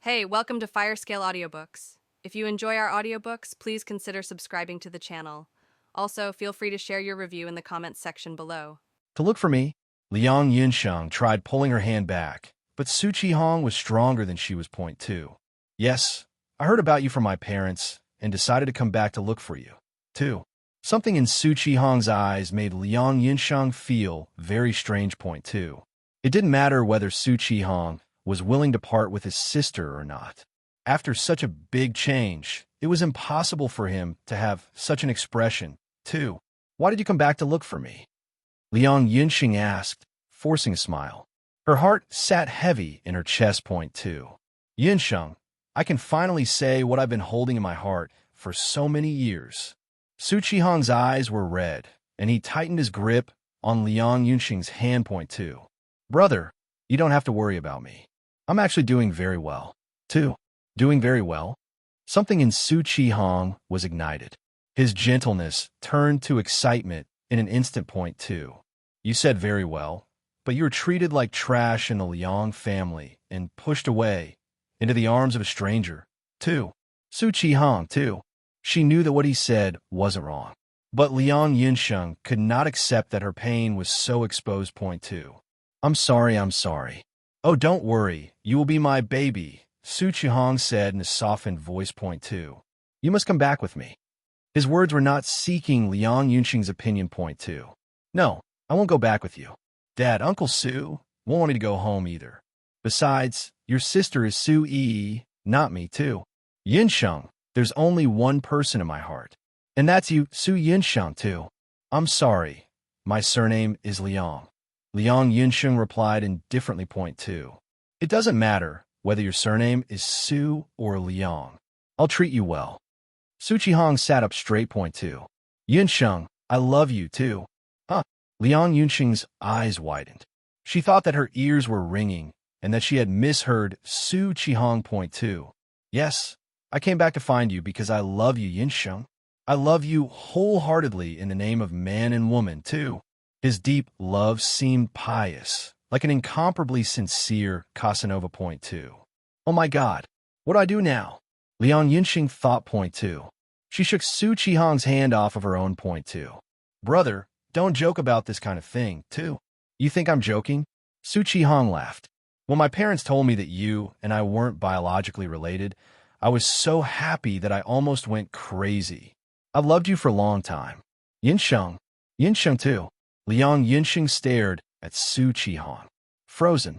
Hey, welcome to Firescale Audiobooks. If you enjoy our audiobooks, please consider subscribing to the channel. Also, feel free to share your review in the comments section below. To look for me, Liang Yinsheng tried pulling her hand back, but Su Qihong was stronger than she was. Point two. Yes, I heard about you from my parents and decided to come back to look for you. 2. Something in Su Qihong's eyes made Liang Yinsheng feel very strange. Point 2. It didn't matter whether Su Qihong was willing to part with his sister or not. After such a big change, it was impossible for him to have such an expression. 2. Why did you come back to look for me? Liang Yinsheng asked, forcing a smile. Her heart sat heavy in her chest. Point 2. Yinsheng, I can finally say what I've been holding in my heart for so many years. Su Qihong's eyes were red, and he tightened his grip on Liang Yinsheng's hand. Point 2. Brother, you don't have to worry about me. I'm actually doing very well. 2. Doing very well? Something in Su Qihong was ignited. His gentleness turned to excitement in an instant. Point 2. You said very well, but you were treated like trash in the Liang family and pushed away into the arms of a stranger. 2. Su Qihong, too. She knew that what he said wasn't wrong. But Liang Yinsheng could not accept that her pain was so exposed. Point 2. I'm sorry. Oh, don't worry. You will be my baby, Su Qihong said in a softened voice. Point 2. You must come back with me. His words were not seeking Liang Yinsheng's opinion. Point 2. No, I won't go back with you. Dad, Uncle Su won't want me to go home either. Besides, your sister is Su Yi, not me, too. Yinsheng, there's only one person in my heart, and that's you, Su Yinsheng, too. I'm sorry. My surname is Liang. Liang Yinsheng replied indifferently. Point 2. It doesn't matter whether your surname is Su or Liang. I'll treat you well. Su Qihong sat up straight. Point 2. Yinsheng, I love you too. Huh? Liang Yinsheng's eyes widened. She thought that her ears were ringing and that she had misheard Su Qihong. Point 2. Yes, I came back to find you because I love you, Yinsheng. I love you wholeheartedly in the name of man and woman, too. His deep love seemed pious, like an incomparably sincere Casanova. Point 2. Oh my God, what do I do now? Liang Yinsheng thought. Point 2. She shook Su Qihong's hand off of her own. Point 2. Brother, don't joke about this kind of thing, too. You think I'm joking? Su Qihong laughed. When my parents told me that you and I weren't biologically related, I was so happy that I almost went crazy. I've loved you for a long time. Yinsheng too. Liang Yinsheng stared at Su Qihong. Frozen.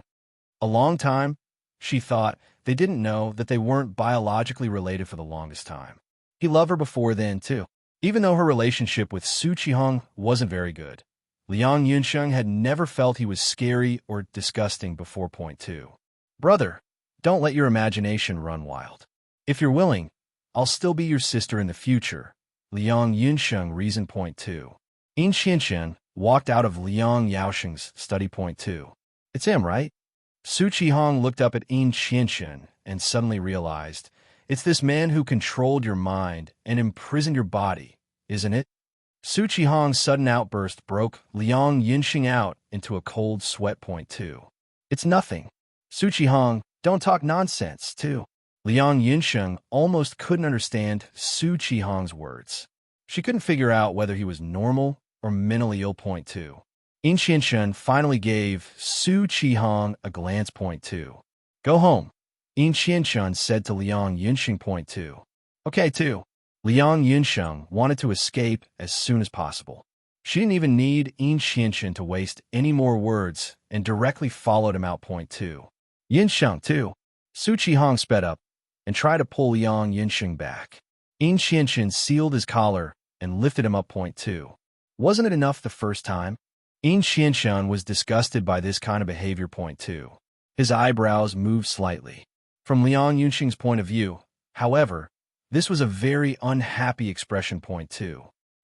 A long time? She thought. They didn't know that they weren't biologically related for the longest time. He loved her before then, too. Even though her relationship with Su Qihong wasn't very good, Liang Yinsheng had never felt he was scary or disgusting before. Point 2. Brother, don't let your imagination run wild. If you're willing, I'll still be your sister in the future, Liang Yinsheng reasoned. Point 2. Yin Qianqian walked out of Liang Yaosheng's study. Point 2. It's him, right? Su Qihong looked up at Yin Qianqian and suddenly realized, it's this man who controlled your mind and imprisoned your body, isn't it? Su Qihong's sudden outburst broke Liang Yinsheng out into a cold sweat. Point 2. It's nothing. Su Qihong, don't talk nonsense, too. Liang Yinsheng almost couldn't understand Su Qihong's words. She couldn't figure out whether he was normal or mentally ill. Point 2. Yin Qianqian finally gave Su Qihong a glance. Point 2. Go home, Yin Qianqian said to Liang Yinsheng. Point 2. Okay, too. Liang Yinsheng wanted to escape as soon as possible. She didn't even need Yin Qianqian to waste any more words and directly followed him out. Point 2. Yinsheng, too. Su Qihong sped up and tried to pull Liang Yinsheng back. Yin Qianqian sealed his collar and lifted him up. Point 2. Wasn't it enough the first time? Yin Qianqian was disgusted by this kind of behavior. Point 2. His eyebrows moved slightly. From Liang Yinsheng's point of view, however, this was a very unhappy expression. Point 2.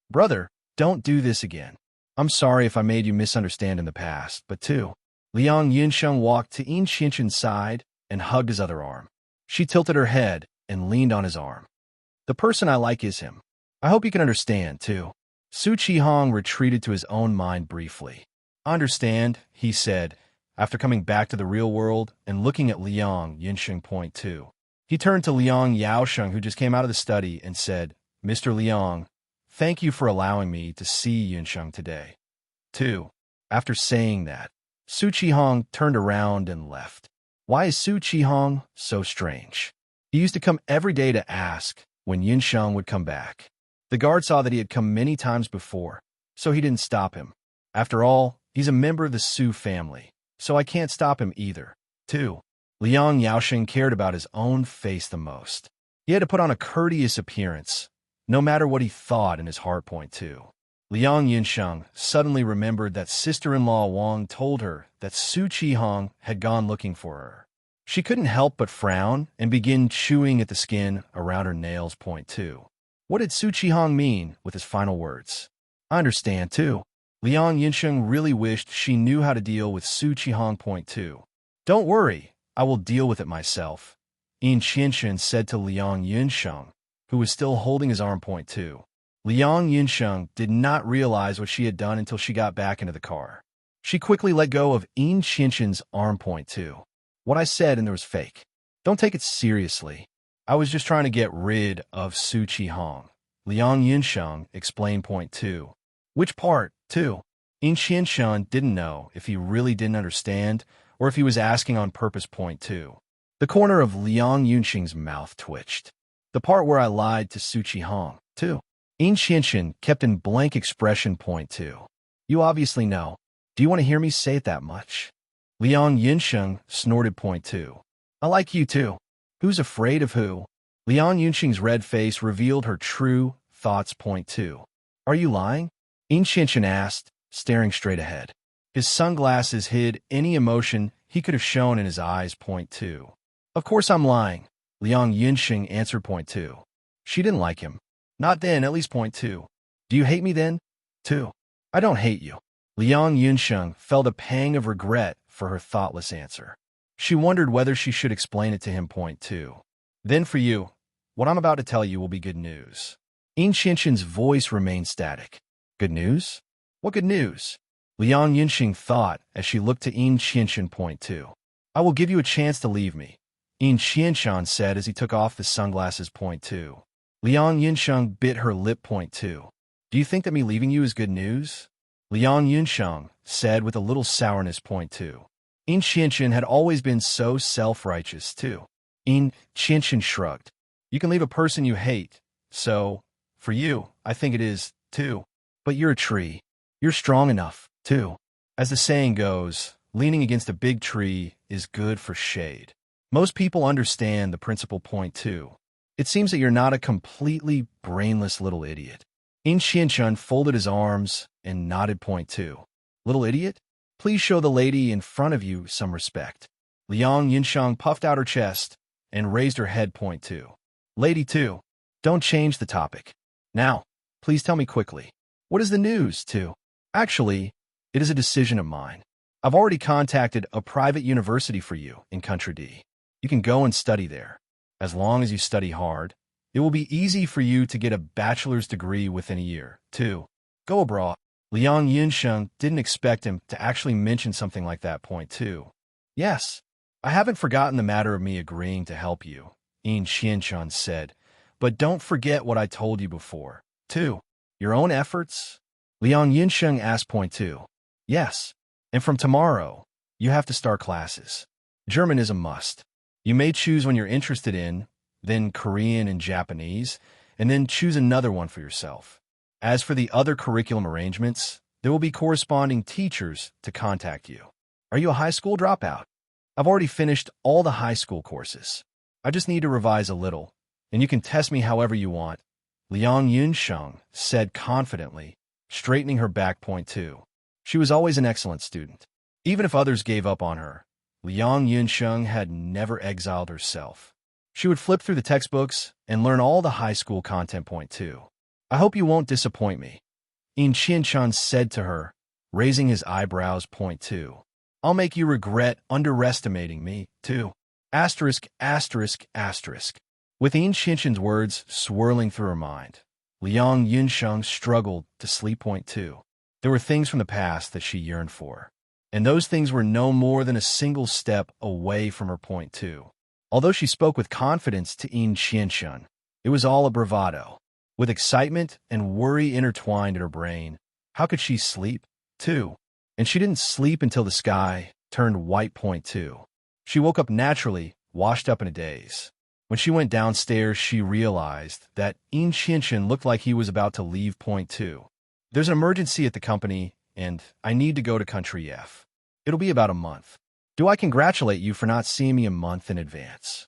Brother, don't do this again. I'm sorry if I made you misunderstand in the past, but 2. Liang Yinsheng walked to Yin Qianqian's side and hugged his other arm. She tilted her head and leaned on his arm. The person I like is him. I hope you can understand, too. Su Qihong retreated to his own mind briefly. I understand, he said, after coming back to the real world and looking at Liang Yinsheng. Point 2. He turned to Liang Yaosheng, who just came out of the study, and said, Mr. Liang, thank you for allowing me to see Yinsheng today. 2. After saying that, Su Qihong turned around and left. Why is Su Qihong so strange? He used to come every day to ask when Yinsheng would come back. The guard saw that he had come many times before, so he didn't stop him. After all, he's a member of the Su family, so I can't stop him either. 2. Liang Yaosheng cared about his own face the most. He had to put on a courteous appearance, no matter what he thought in his heart. Point 2. Liang Yinsheng suddenly remembered that sister-in-law Wang told her that Su Qihong had gone looking for her. She couldn't help but frown and begin chewing at the skin around her nails. Point 2. What did Su Qihong mean with his final words? I understand, too. Liang Yinsheng really wished she knew how to deal with Su Qihong. Point 2. Don't worry, I will deal with it myself, Yin Qinshen said to Liang Yinsheng, who was still holding his arm. Point 2. Liang Yinsheng did not realize what she had done until she got back into the car. She quickly let go of Yin Qinshen's arm. Point 2. What I said and there was fake. Don't take it seriously. I was just trying to get rid of Su Qihong. Liang Yinsheng explained. Point 2. Which part, too? Yin Qinshen didn't know if he really didn't understand or if he was asking on purpose. Point 2. The corner of Liang Yinsheng's mouth twitched. The part where I lied to Su Qihong, too. Yin Qinshen kept in blank expression. Point 2. You obviously know. Do you want to hear me say it that much? Liang Yinsheng snorted. Point 2. I like you too. Who's afraid of who? Liang Yinsheng's red face revealed her true thoughts. Point 2. Are you lying? Yin Qinshen asked, staring straight ahead. His sunglasses hid any emotion he could have shown in his eyes. Point 2. Of course I'm lying, Liang Yinsheng answered. Point 2. She didn't like him. Not then, at least. Point 2. Do you hate me then? 2. I don't hate you. Liang Yinsheng felt a pang of regret for her thoughtless answer. She wondered whether she should explain it to him. Point 2. Then for you, what I'm about to tell you will be good news. Yin Qinshen's voice remained static. Good news? What good news? Liang Yinsheng thought as she looked to Yin Qinshen. Point 2. I will give you a chance to leave me, Yin Qinshen said as he took off the sunglasses. Point 2. Liang Yinsheng bit her lip. Point 2. Do you think that me leaving you is good news? Liang Yinsheng said with a little sourness. Point 2. Yin Qinshen had always been so self-righteous, too. Yin Qinshen shrugged. You can leave a person you hate, so, for you, I think it is, too. But you're a tree. You're strong enough, too. As the saying goes, leaning against a big tree is good for shade. Most people understand the principle. Point 2. It seems that you're not a completely brainless little idiot. Yin Qinshen folded his arms and nodded. Point 2. Little idiot? Please show the lady in front of you some respect. Liang Yinsheng puffed out her chest and raised her head. Point 2. Lady 2, don't change the topic. Now, please tell me quickly. What is the news, 2? Actually, it is a decision of mine. I've already contacted a private university for you in Country D. You can go and study there. As long as you study hard, it will be easy for you to get a bachelor's degree within a year, 2. Go abroad. Liang Yinsheng didn't expect him to actually mention something like that. Point 2. Yes, I haven't forgotten the matter of me agreeing to help you, Yin Qinshen said, but don't forget what I told you before. 2. Your own efforts? Liang Yinsheng asked. Point 2. Yes, and from tomorrow, you have to start classes. German is a must. You may choose one you're interested in, then Korean and Japanese, and then choose another one for yourself. As for the other curriculum arrangements, there will be corresponding teachers to contact you. Are you a high school dropout? I've already finished all the high school courses. I just need to revise a little, and you can test me however you want, Liang Yinsheng said confidently, straightening her back. Point 2. She was always an excellent student. Even if others gave up on her, Liang Yinsheng had never exiled herself. She would flip through the textbooks and learn all the high school content. Point 2. I hope you won't disappoint me, Yin Qinshen said to her, raising his eyebrows. Point 2. I'll make you regret underestimating me, too. Asterisk, asterisk, asterisk. With Yin Qinshen's words swirling through her mind, Liang Yinsheng struggled to sleep. Point 2. There were things from the past that she yearned for. and those things were no more than a single step away from her point two. Although she spoke with confidence to In Qianshun, it was all a bravado. With excitement and worry intertwined in her brain, how could she sleep? Two. And she didn't sleep until the sky turned white point two. She woke up naturally, washed up in a daze. When she went downstairs, she realized that In Qianshun looked like he was about to leave point two. There's an emergency at the company, and I need to go to Country F. It'll be about a month. Do I congratulate you for not seeing me a month in advance?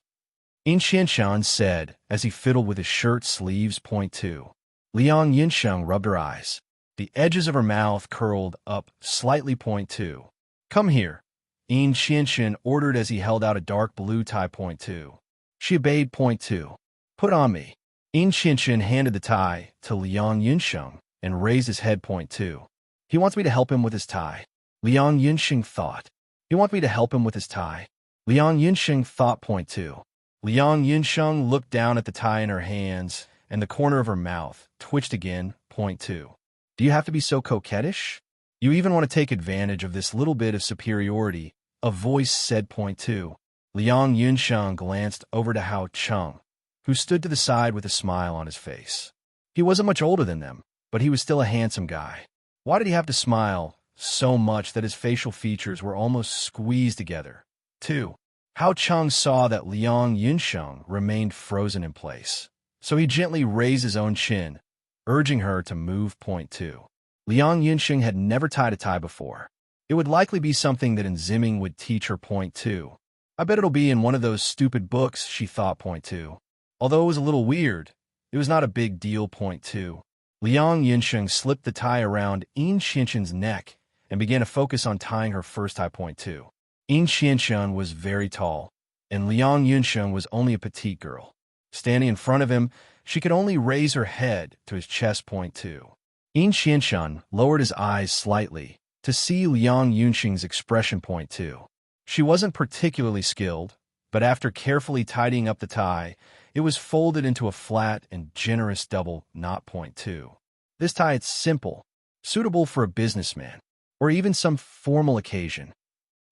In Qianshun said as he fiddled with his shirt sleeves point two. Liang Yinsheng rubbed her eyes. The edges of her mouth curled up slightly point two. Come here, In Qianshun ordered as he held out a dark blue tie point two. She obeyed point two. Put on me. In Qianshun handed the tie to Liang Yinsheng and raised his head point two. He wants me to help him with his tie. Liang Yinsheng thought. He wants me to help him with his tie. Liang Yinsheng thought point two. Liang Yinsheng looked down at the tie in her hands, and the corner of her mouth twitched again point two. Do you have to be so coquettish? You even want to take advantage of this little bit of superiority, a voice said point two. Liang Yinsheng glanced over to Hao Cheng, who stood to the side with a smile on his face. He wasn't much older than them, but he was still a handsome guy. Why did he have to smile so much that his facial features were almost squeezed together? 2. Hao Cheng saw that Liang Yinsheng remained frozen in place, so he gently raised his own chin, urging her to move point two. Liang Yinsheng had never tied a tie before. It would likely be something that Enziming would teach her point two. I bet it'll be in one of those stupid books, she thought point two. Although it was a little weird, it was not a big deal point two. Liang Yinsheng slipped the tie around In Qianshun's neck and began to focus on tying her first tie point two. In Qianshun was very tall, and Liang Yinsheng was only a petite girl. Standing in front of him, she could only raise her head to his chest point two. In Qianshun lowered his eyes slightly to see Liang Yinsheng's expression point two. She wasn't particularly skilled, but after carefully tidying up the tie, it was folded into a flat and generous double knot point two. This tie is simple, suitable for a businessman, or even some formal occasion.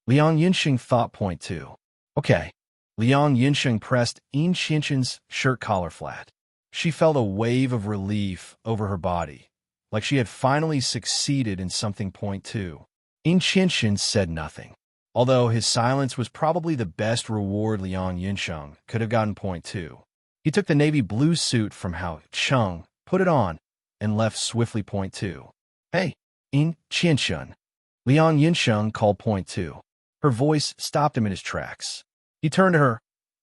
Liang Yinsheng thought point two. Okay. Liang Yinsheng pressed In Qianshun's shirt collar flat. She felt a wave of relief over her body, like she had finally succeeded in something point two. In Qianshun said nothing, although his silence was probably the best reward Liang Yinsheng could have gotten point two. He took the navy blue suit from Hao Cheng, put it on, and left swiftly point two. Hey, In Qianshun. Liang Yinsheng called point two. Her voice stopped him in his tracks. He turned to her,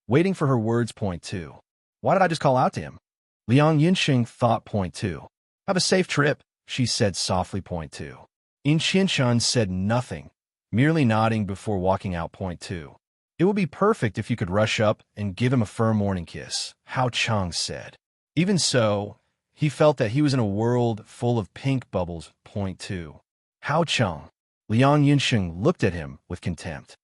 waiting for her words point two. Why did I just call out to him? Liang Yinsheng thought point two. Have a safe trip, she said softly point two. In Qianshun said nothing, merely nodding before walking out point two. It would be perfect if you could rush up and give him a firm morning kiss, Hao Cheng said. Even so, he felt that he was in a world full of pink bubbles point two. Hao Cheng. Liang Yinsheng looked at him with contempt.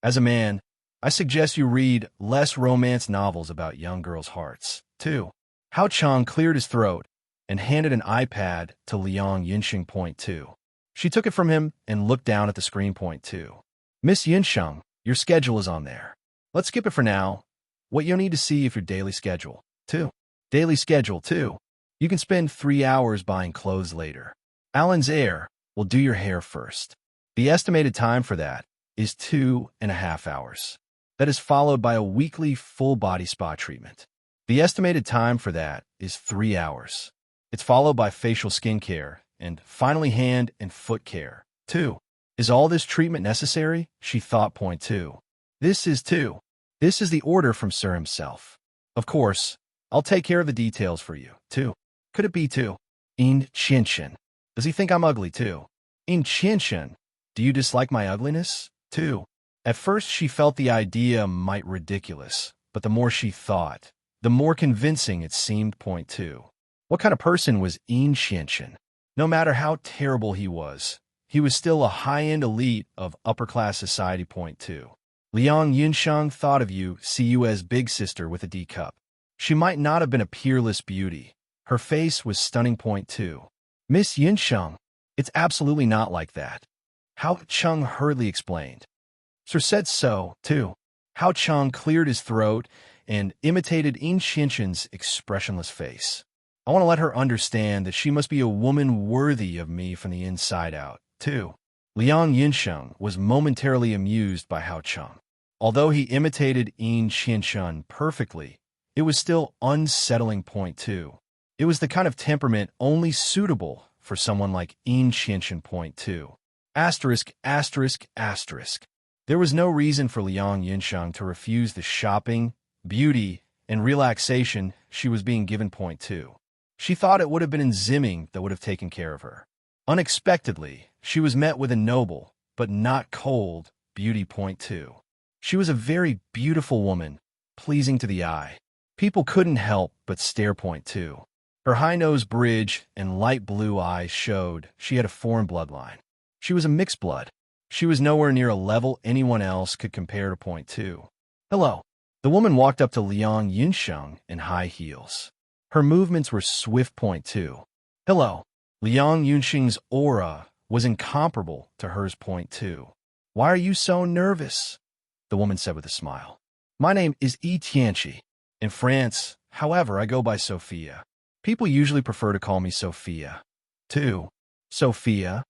As a man, I suggest you read less romance novels about young girls' hearts. 2. Hao Cheng cleared his throat and handed an iPad to Liang Yinsheng point two. She took it from him and looked down at the screen point two. Miss Yinsheng, your schedule is on there. Let's skip it for now. What you'll need to see if your daily schedule. 2. Daily schedule 2. You can spend 3 hours buying clothes later. Alan's Air will do your hair first. The estimated time for that is 2.5 hours. That is followed by a weekly full-body spa treatment. The estimated time for that is 3 hours. It's followed by facial skincare and finally hand and foot care. 2. Is all this treatment necessary? She thought point 2. This is 2. This is the order from Sir himself. Of course, I'll take care of the details for you. 2. Could it be 2? In Qianshun. Does he think I'm ugly too? In Qianshun. Do you dislike my ugliness? 2. At first she felt the idea might ridiculous, but the more she thought, the more convincing it seemed point 2. What kind of person was In Qianshun? No matter how terrible he was still a high-end elite of upper-class society point 2. Liang Yinsheng thought of you, see you as big sister with a D cup. She might not have been a peerless beauty. Her face was stunning point 2. Miss Yinsheng, it's absolutely not like that. Hao Chung hurriedly explained. Sir said so, too. Hao Chung cleared his throat and imitated In Qinshan's expressionless face. I want to let her understand that she must be a woman worthy of me from the inside out, too. Liang Yinsheng was momentarily amused by Hao Chung. Although he imitated In Qinshan perfectly, it was still unsettling. Point two. It was the kind of temperament only suitable for someone like In Qinshan. Point two. Asterisk, asterisk, asterisk. There was no reason for Liang Yinsheng to refuse the shopping, beauty, and relaxation she was being given. Point two. She thought it would have been Zimming that would have taken care of her. Unexpectedly, she was met with a noble, but not cold, beauty. Point two. She was a very beautiful woman, pleasing to the eye. People couldn't help but stare. Point two. Her high nose bridge and light blue eyes showed she had a foreign bloodline. She was a mixed blood. She was nowhere near a level anyone else could compare to. Point two. Hello. The woman walked up to Liang Yinsheng in high heels. Her movements were swift. Point two. Hello. Liang Yinsheng's aura was incomparable to hers. Point two. Why are you so nervous? The woman said with a smile. My name is Yi Tianqi. In France, however, I go by Sophia. People usually prefer to call me Sophia. 2. Sophia.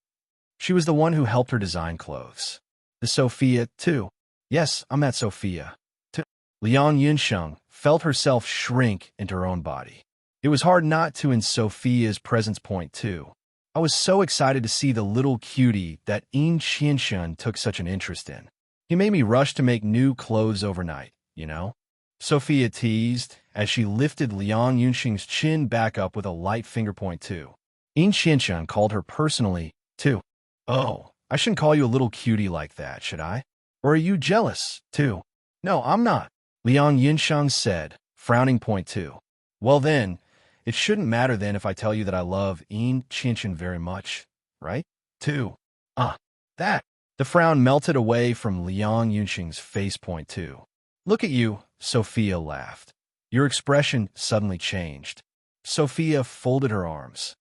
She was the one who helped her design clothes. The Sophia, too. Yes, I'm that Sophia. 2. Liang Yinsheng felt herself shrink into her own body. It was hard not to in Sophia's presence. Point two. I was so excited to see the little cutie that In Qinshan took such an interest in. He made me rush to make new clothes overnight, you know? Sophia teased as she lifted Liang Yinsheng's chin back up with a light finger. Point two. In Qinshan called her personally, too. Oh, I shouldn't call you a little cutie like that, should I? Or are you jealous, too? No, I'm not, Liang Yinsheng said, frowning. Point two. Well then, it shouldn't matter then if I tell you that I love In Qinshan very much, right? 2. That. The frown melted away from Liang Yinsheng's face. Point two. Look at you, Sophia laughed. Your expression suddenly changed. Sophia folded her arms.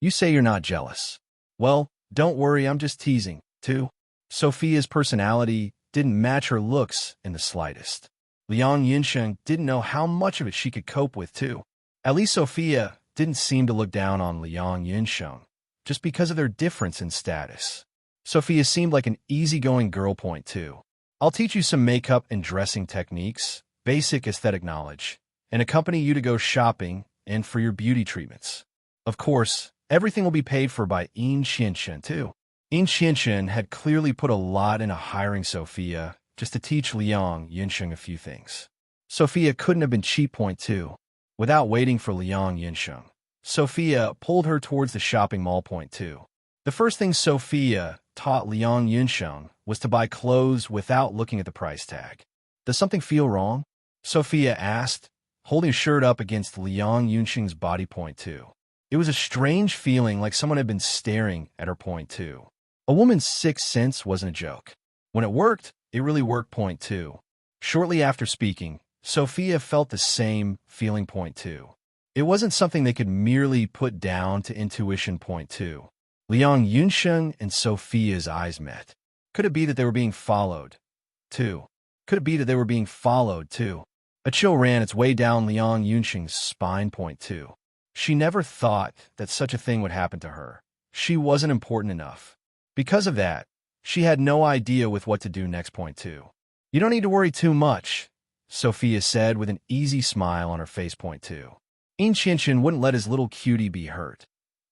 You say you're not jealous. Well, don't worry, I'm just teasing, too. Sophia's personality didn't match her looks in the slightest. Liang Yinsheng didn't know how much of it she could cope with, too. At least Sophia didn't seem to look down on Liang Yinsheng, just because of their difference in status. Sophia seemed like an easygoing girl. Point two. I'll teach you some makeup and dressing techniques, basic aesthetic knowledge, and accompany you to go shopping and for your beauty treatments. Of course, everything will be paid for by In Qinshan, too. In Qinshan had clearly put a lot into hiring Sophia just to teach Liang Yinsheng a few things. Sophia couldn't have been cheap. Point two. Without waiting for Liang Yinsheng, Sophia pulled her towards the shopping mall. Point two. The first thing Sophia taught Liang Yinsheng was to buy clothes without looking at the price tag. Does something feel wrong? Sophia asked, holding a shirt up against Liang Yinsheng's body. Point two. It was a strange feeling, like someone had been staring at her. Point two. A woman's sixth sense wasn't a joke. When it worked, it really worked. Point two. Shortly after speaking, Sophia felt the same feeling. Point two. It wasn't something they could merely put down to intuition. Point two. Liang Yinsheng and Sophia's eyes met. Could it be that they were being followed? 2. Could it be that they were being followed, too? A chill ran its way down Liang Yinsheng's spine. Point two. She never thought that such a thing would happen to her. She wasn't important enough. Because of that, she had no idea with what to do next. Point two. You don't need to worry too much, Sophia said with an easy smile on her face. Point two. In Qinshan wouldn't let his little cutie be hurt.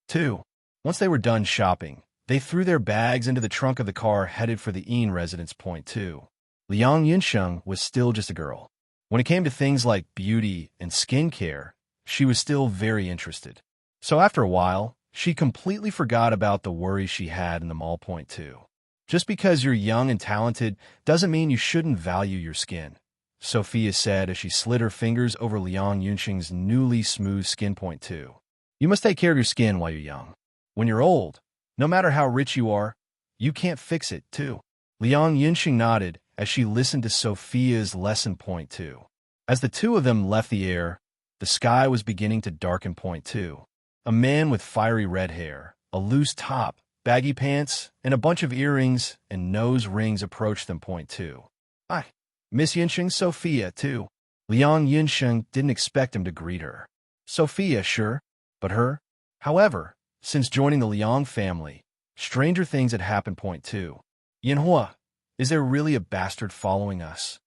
2. Once they were done shopping, they threw their bags into the trunk of the car headed for the In residence. Point two. Liang Yinsheng was still just a girl. When it came to things like beauty and skincare, she was still very interested. So after a while, she completely forgot about the worries she had in the mall. Point two. Just because you're young and talented doesn't mean you shouldn't value your skin, Sophia said as she slid her fingers over Liang Yinsheng's newly smooth skin. Point two. You must take care of your skin while you're young. When you're old, no matter how rich you are, you can't fix it, too. Liang Yinsheng nodded as she listened to Sophia's lesson. Point two. As the two of them left the air, the sky was beginning to darken. Point two. A man with fiery red hair, a loose top, baggy pants, and a bunch of earrings and nose rings approached them. Point 2. Hi. Miss Yinsheng, Sophia, too. Liang Yinsheng didn't expect him to greet her. Sophia, sure, but her? However, since joining the Liang family, stranger things had happened. Point 2. Yinhua, is there really a bastard following us?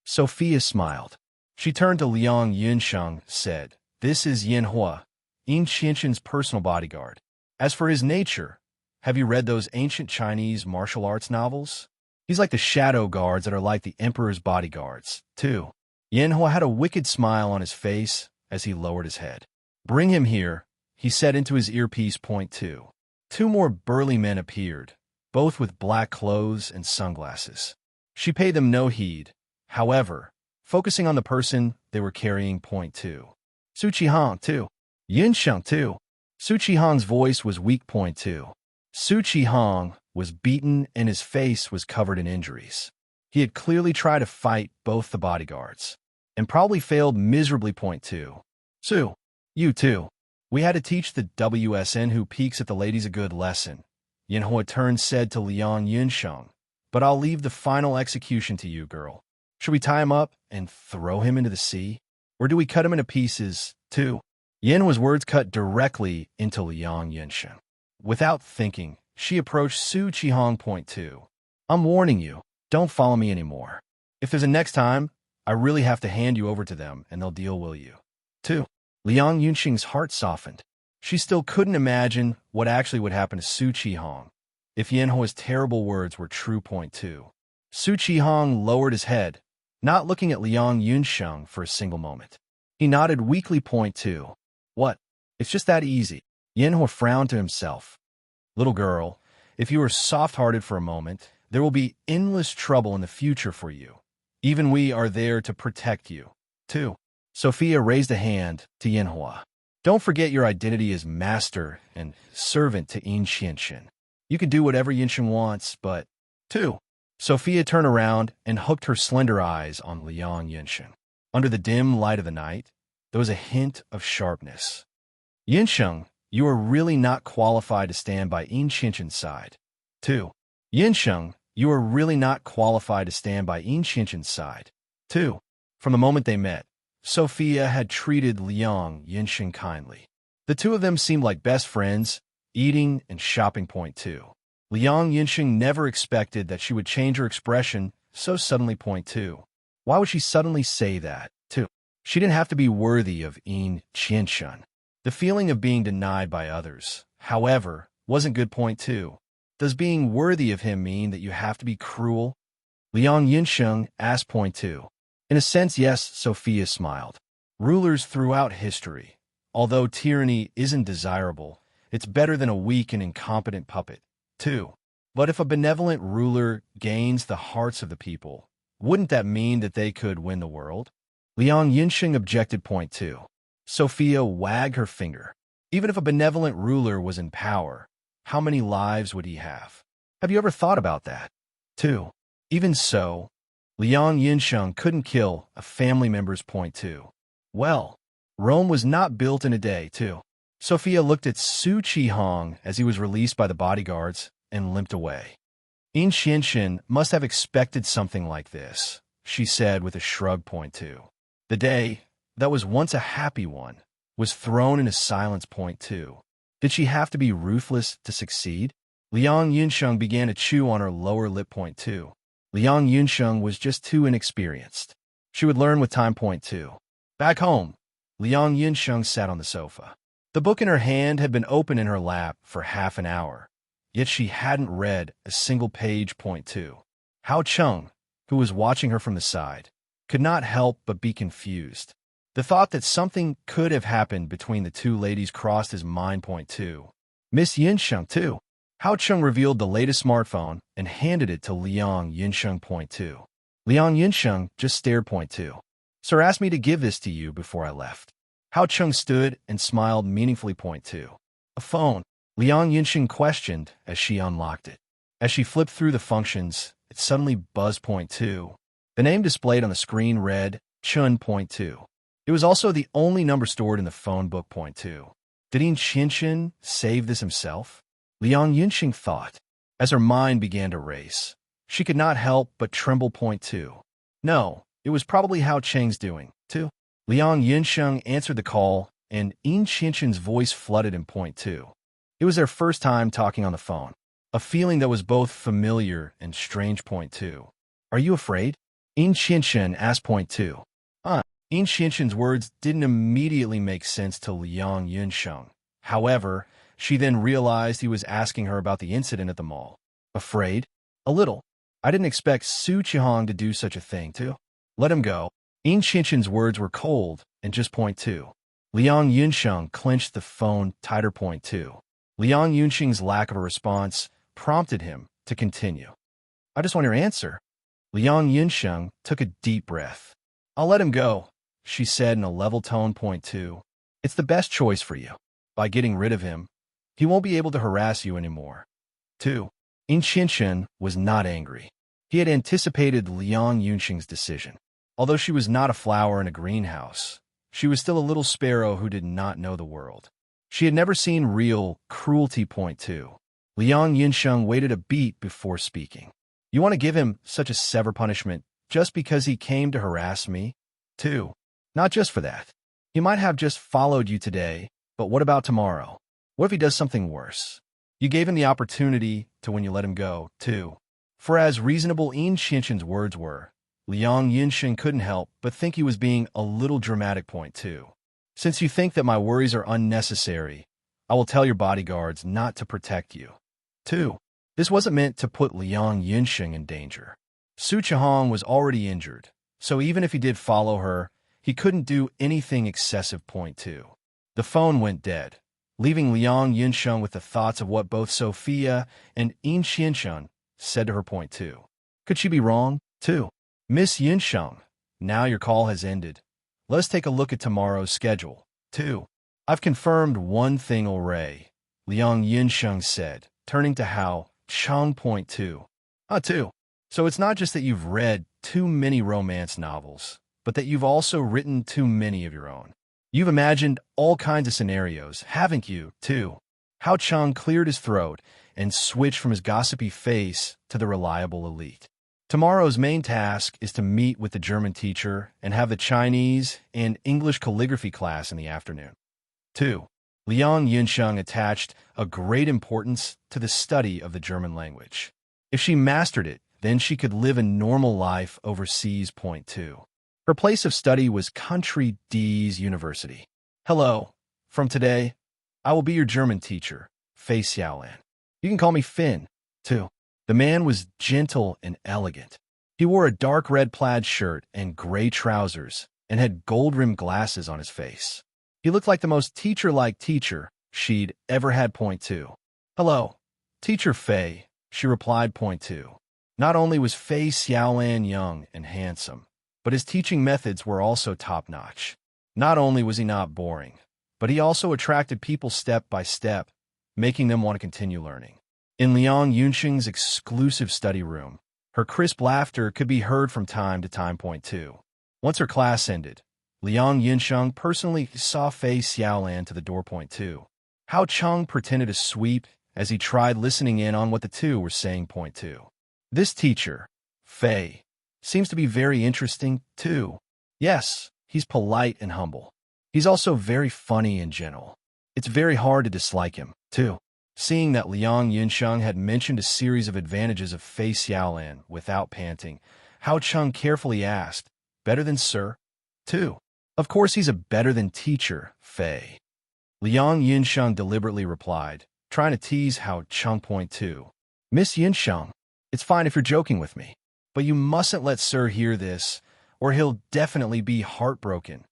Sophia smiled. She turned to Liang Yinsheng, said, This is Yinhua, Yin Qinshen's personal bodyguard. As for his nature, have you read those ancient Chinese martial arts novels? He's like the shadow guards that are like the emperor's bodyguards, too. Yinhua had a wicked smile on his face as he lowered his head. Bring him here, he said into his earpiece. Point 2. Two more burly men appeared, both with black clothes and sunglasses. She paid them no heed, however, focusing on the person they were carrying. Point 2. Su Qihang, too. Yinsheng, too. Su Qihang's voice was weak. Point 2. Su Qihang was beaten and his face was covered in injuries. He had clearly tried to fight both the bodyguards, and probably failed miserably. Point 2. Su, you too. We had to teach the WSN who peeks at the ladies a good lesson. Yinhua turned said to Liang Yinsheng, but I'll leave the final execution to you, girl. Should we tie him up and throw him into the sea? Or do we cut him into pieces, too? Yinhua's words cut directly into Liang Yinsheng. Without thinking, she approached Su Qihang. Point 2. I'm warning you, don't follow me anymore. If there's a next time, I really have to hand you over to them and they'll deal with you. 2. Liang Yinsheng's heart softened. She still couldn't imagine what actually would happen to Su Qihang if Yinhua's terrible words were true. Point 2. Su Qihang lowered his head, not looking at Liang Yinsheng for a single moment. He nodded weakly. Point 2. What? It's just that easy. Yinhua frowned to himself. Little girl, if you are soft-hearted for a moment, there will be endless trouble in the future for you. Even we are there to protect you. 2. Sophia raised a hand to Yinhua. Don't forget your identity as master and servant to Yin Qinshen. You can do whatever Yinsheng wants, but 2. Sophia turned around and hooked her slender eyes on Liang Yinsheng. Under the dim light of the night, there was a hint of sharpness. Yinsheng, you are really not qualified to stand by Yin Qinshen's side. 2. Yinsheng, you are really not qualified to stand by Yin Qinshen's side. 2. From the moment they met, Sophia had treated Liang Yinsheng kindly. The two of them seemed like best friends, eating and shopping. Point 2. Liang Yinsheng never expected that she would change her expression so suddenly. Point 2. Why would she suddenly say that? 2. She didn't have to be worthy of Yin Qinshen. The feeling of being denied by others, however, wasn't good. Point 2. Does being worthy of him mean that you have to be cruel? Liang Yinsheng asked. Point 2. In a sense, yes, Sophia smiled. Rulers throughout history, although tyranny isn't desirable, it's better than a weak and incompetent puppet. 2. But if a benevolent ruler gains the hearts of the people, wouldn't that mean that they could win the world? Liang Yinsheng objected. Point 2. Sophia wagged her finger. Even if a benevolent ruler was in power, how many lives would he have? Have you ever thought about that? 2. Even so, Liang Yinsheng couldn't kill a family member's. Point 2. Well, Rome was not built in a day, too. Sophia looked at Su Qihang as he was released by the bodyguards and limped away. Yin Qinshen must have expected something like this, she said with a shrug. Point 2. The day, that was once a happy one, was thrown into silence. Point 2. Did she have to be ruthless to succeed? Liang Yinsheng began to chew on her lower lip. Point 2. Liang Yinsheng was just too inexperienced. She would learn with time. Point 2. Back home, Liang Yinsheng sat on the sofa. The book in her hand had been open in her lap for half an hour, yet she hadn't read a single page. Point 2. Hao Cheng, who was watching her from the side, could not help but be confused. The thought that something could have happened between the two ladies crossed his mind. Point 2. Miss Yinsheng, too. Hao Cheng revealed the latest smartphone and handed it to Liang Yinsheng. Point 2. Liang Yinsheng just stared. Point 2. Sir asked me to give this to you before I left. Hao Cheng stood and smiled meaningfully. Point 2. A phone? Liang Yinsheng questioned as she unlocked it. As she flipped through the functions, it suddenly buzzed. Point 2. The name displayed on the screen read Chun. Point 2. It was also the only number stored in the phone book. Point 2. Did Yin Qinshen save this himself? Liang Yinxing thought. As her mind began to race, she could not help but tremble. Point two. No, it was probably Hao Cheng's doing, too. Liang Yinsheng answered the call, and Yin Qinshen's voice flooded in. Point two. It was their first time talking on the phone, a feeling that was both familiar and strange. Point two. Are you afraid? Yin Qinshen asked. Point two. Yin Qinshen's words didn't immediately make sense to Liang Yinsheng. However, she then realized he was asking her about the incident at the mall. Afraid? A little. I didn't expect Su Qihong to do such a thing, too. Let him go. Yin Qinshen's words were cold and just. Point two. Liang Yinsheng clenched the phone tighter. Point two. Liang Yinsheng's lack of a response prompted him to continue. I just want your answer. Liang Yinsheng took a deep breath. I'll let him go, she said in a level tone. Point two. It's the best choice for you. By getting rid of him, he won't be able to harass you anymore. 2. Yin Qinshen was not angry. He had anticipated Liang Yunxing's decision. Although she was not a flower in a greenhouse, she was still a little sparrow who did not know the world. She had never seen real cruelty. Point two. Liang Yinsheng waited a beat before speaking. You want to give him such a severe punishment just because he came to harass me? 2. Not just for that. He might have just followed you today, but what about tomorrow? What if he does something worse? You gave him the opportunity to when you let him go, too. For as reasonable Yin Qinshen's words were, Liang Yinsheng couldn't help but think he was being a little dramatic. Point two. Since you think that my worries are unnecessary, I will tell your bodyguards not to protect you. 2. This wasn't meant to put Liang Yinsheng in danger. Su Chihong was already injured, so even if he did follow her, he couldn't do anything excessive. Point two. The phone went dead, leaving Liang Yinsheng with the thoughts of what both Sophia and Yin Qinshen said to her. Point two. Could she be wrong, too? Miss Yinsheng, now your call has ended. Let's take a look at tomorrow's schedule, too. I've confirmed one thing already, Liang Yinsheng said, turning to Hao Cheng. Point two. Two. So it's not just that you've read too many romance novels, but that you've also written too many of your own. You've imagined all kinds of scenarios, haven't you, too? Hao Cheng cleared his throat and switched from his gossipy face to the reliable elite. Tomorrow's main task is to meet with the German teacher and have the Chinese and English calligraphy class in the afternoon. 2. Liang Yinsheng attached a great importance to the study of the German language. If she mastered it, then she could live a normal life overseas. Point two. Her place of study was Country D's University. Hello. From today, I will be your German teacher, Fei Xiaolan. You can call me Finn, too. The man was gentle and elegant. He wore a dark red plaid shirt and gray trousers and had gold-rimmed glasses on his face. He looked like the most teacher-like teacher she'd ever had. Point two. Hello, Teacher Fei, she replied. Point two. Not only was Fei Xiaolan young and handsome, but his teaching methods were also top-notch. Not only was he not boring, but he also attracted people step by step, making them want to continue learning. In Liang Yunxing's exclusive study room, her crisp laughter could be heard from time to time. Point two. Once her class ended, Liang Yinsheng personally saw Fei Xiaolan to the door. Point two. Hao Cheng pretended to sweep as he tried listening in on what the two were saying. Point two. This teacher, Fei, seems to be very interesting, too. Yes, he's polite and humble. He's also very funny and gentle. It's very hard to dislike him, too. Seeing that Liang Yinsheng had mentioned a series of advantages of Fei Xiaolan without panting, Hao Cheng carefully asked, better than sir? Too. Of course he's a better than teacher, Fei. Liang Yinsheng deliberately replied, trying to tease Hao Cheng. Point two. Miss Yinsheng, it's fine if you're joking with me, but you mustn't let sir hear this, or he'll definitely be heartbroken.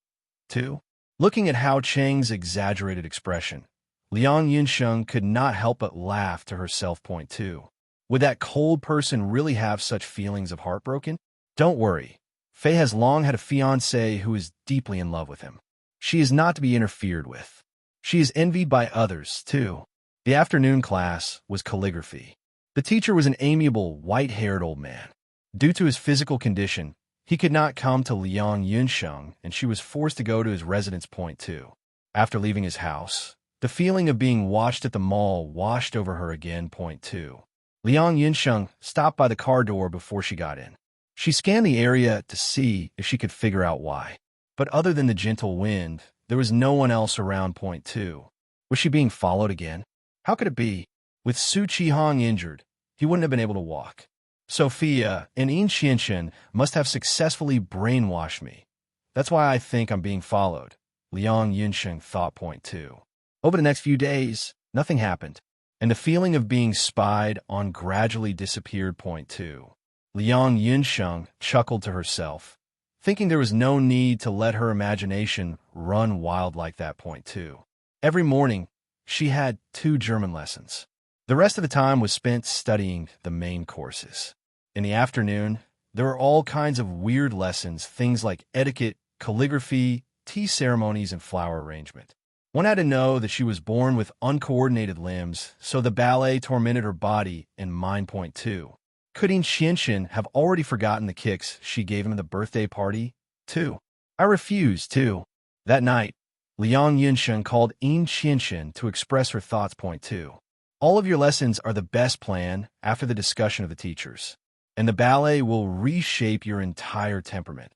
2. Looking at Hao Cheng's exaggerated expression, Liang Yinsheng could not help but laugh to herself. Point two. Would that cold person really have such feelings of heartbroken? Don't worry. Fei has long had a fiancé who is deeply in love with him. She is not to be interfered with. She is envied by others, too. The afternoon class was calligraphy. The teacher was an amiable, white-haired old man. Due to his physical condition, he could not come to Liang Yinsheng, and she was forced to go to his residence. Point two. After leaving his house, The feeling of being watched at the mall washed over her again. Point 2. Liang Yinsheng stopped by the car door before she got in. She scanned the area to see if she could figure out why. But other than the gentle wind, there was no one else around. Point 2. Was she being followed again? How could it be? With Su Qihong injured, he wouldn't have been able to walk. Sophia and Yin Xinshen must have successfully brainwashed me. That's why I think I'm being followed, Liang Yinsheng thought. Point 2. Over the next few days, nothing happened, and the feeling of being spied on gradually disappeared. Point 2. Liang Yinsheng chuckled to herself, thinking there was no need to let her imagination run wild like that. Point 2. Every morning, she had 2 German lessons. The rest of the time was spent studying the main courses. In the afternoon, there were all kinds of weird lessons, things like etiquette, calligraphy, tea ceremonies, and flower arrangement. One had to know that she was born with uncoordinated limbs, so the ballet tormented her body and mind. Point 2. Could Yin Xinshen have already forgotten the kicks she gave him at the birthday party? 2. I refused, too. That night, Liang Yinsheng called Yin Xinshen to express her thoughts. Point 2. All of your lessons are the best plan after the discussion of the teachers, and the ballet will reshape your entire temperament.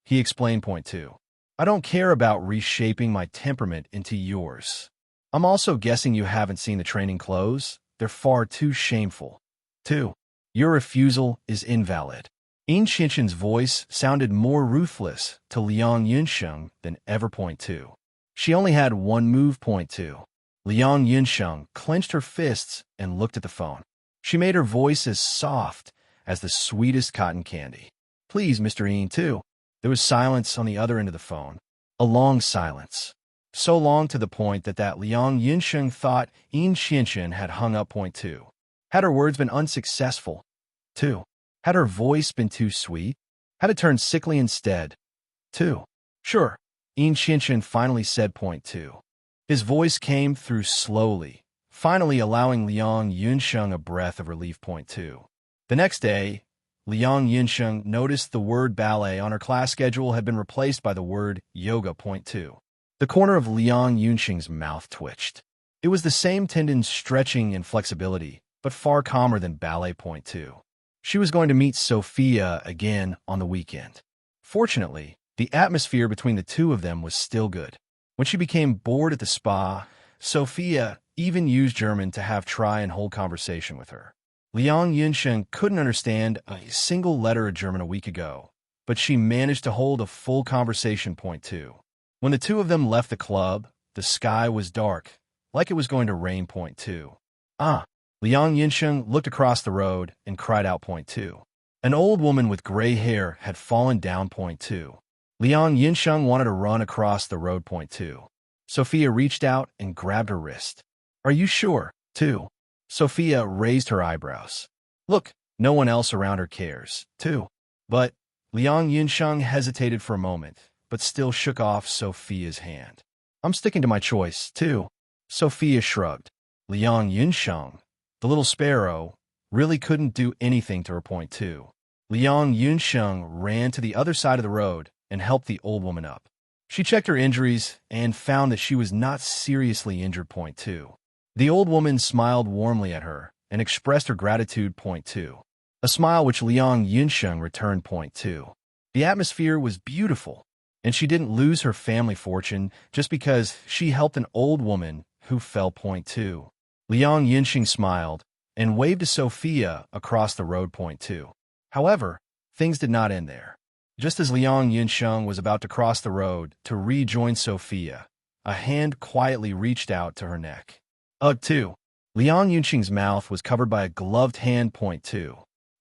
He explained. Point 2. I don't care about reshaping my temperament into yours. I'm also guessing you haven't seen the training clothes. They're far too shameful. 2. Your refusal is invalid. Yin Xinshen's voice sounded more ruthless to Liang Yinsheng than ever. Point 2. She only had one move. Point 2. Liang Yinsheng clenched her fists and looked at the phone. She made her voice as soft as the sweetest cotton candy. Please, Mr. Yin, too. There was silence on the other end of the phone. A long silence. So long to the point that Liang Yinsheng thought Yin Xinshen had hung up. Point 2. Had her words been unsuccessful? 2. Had her voice been too sweet? Had it turned sickly instead? 2. Sure, Yin Xinshen finally said. Point 2. His voice came through slowly, finally allowing Liang Yinsheng a breath of relief. Point 2. The next day, Liang Yinsheng noticed the word ballet on her class schedule had been replaced by the word yoga. Point 2. The corner of Liang Yinsheng's mouth twitched. It was the same tendon stretching and flexibility, but far calmer than ballet. Point 2. She was going to meet Sophia again on the weekend. Fortunately, the atmosphere between the two of them was still good. When she became bored at the spa, Sophia even used German to have try and hold conversation with her. Liang Yinsheng couldn't understand a single letter of German a week ago, but she managed to hold a full conversation. Point 2. When the two of them left the club, the sky was dark, like it was going to rain. Point 2. Ah! Liang Yinsheng looked across the road and cried out. Point 2. An old woman with gray hair had fallen down. Point 2. Liang Yinsheng wanted to run across the road. Point 2. Sophia reached out and grabbed her wrist. Are you sure? 2. Sophia raised her eyebrows. Look, no one else around her cares. 2. But Liang Yinsheng hesitated for a moment, but still shook off Sophia's hand. I'm sticking to my choice. 2. Sophia shrugged. Liang Yinsheng, the little sparrow, really couldn't do anything to her. Point 2. Liang Yinsheng ran to the other side of the road and helped the old woman up. She checked her injuries and found that she was not seriously injured. Point 2. The old woman smiled warmly at her and expressed her gratitude. Point 2. A smile which Liang Yinsheng returned. Point 2. The atmosphere was beautiful, and she didn't lose her family fortune just because she helped an old woman who fell. Point 2. Liang Yinsheng smiled and waved to Sophia across the road. Point 2. However, things did not end there. Just as Liang Yinsheng was about to cross the road to rejoin Sophia, a hand quietly reached out to her neck. Ugh, 2. Liang Yinsheng's mouth was covered by a gloved hand. Point 2.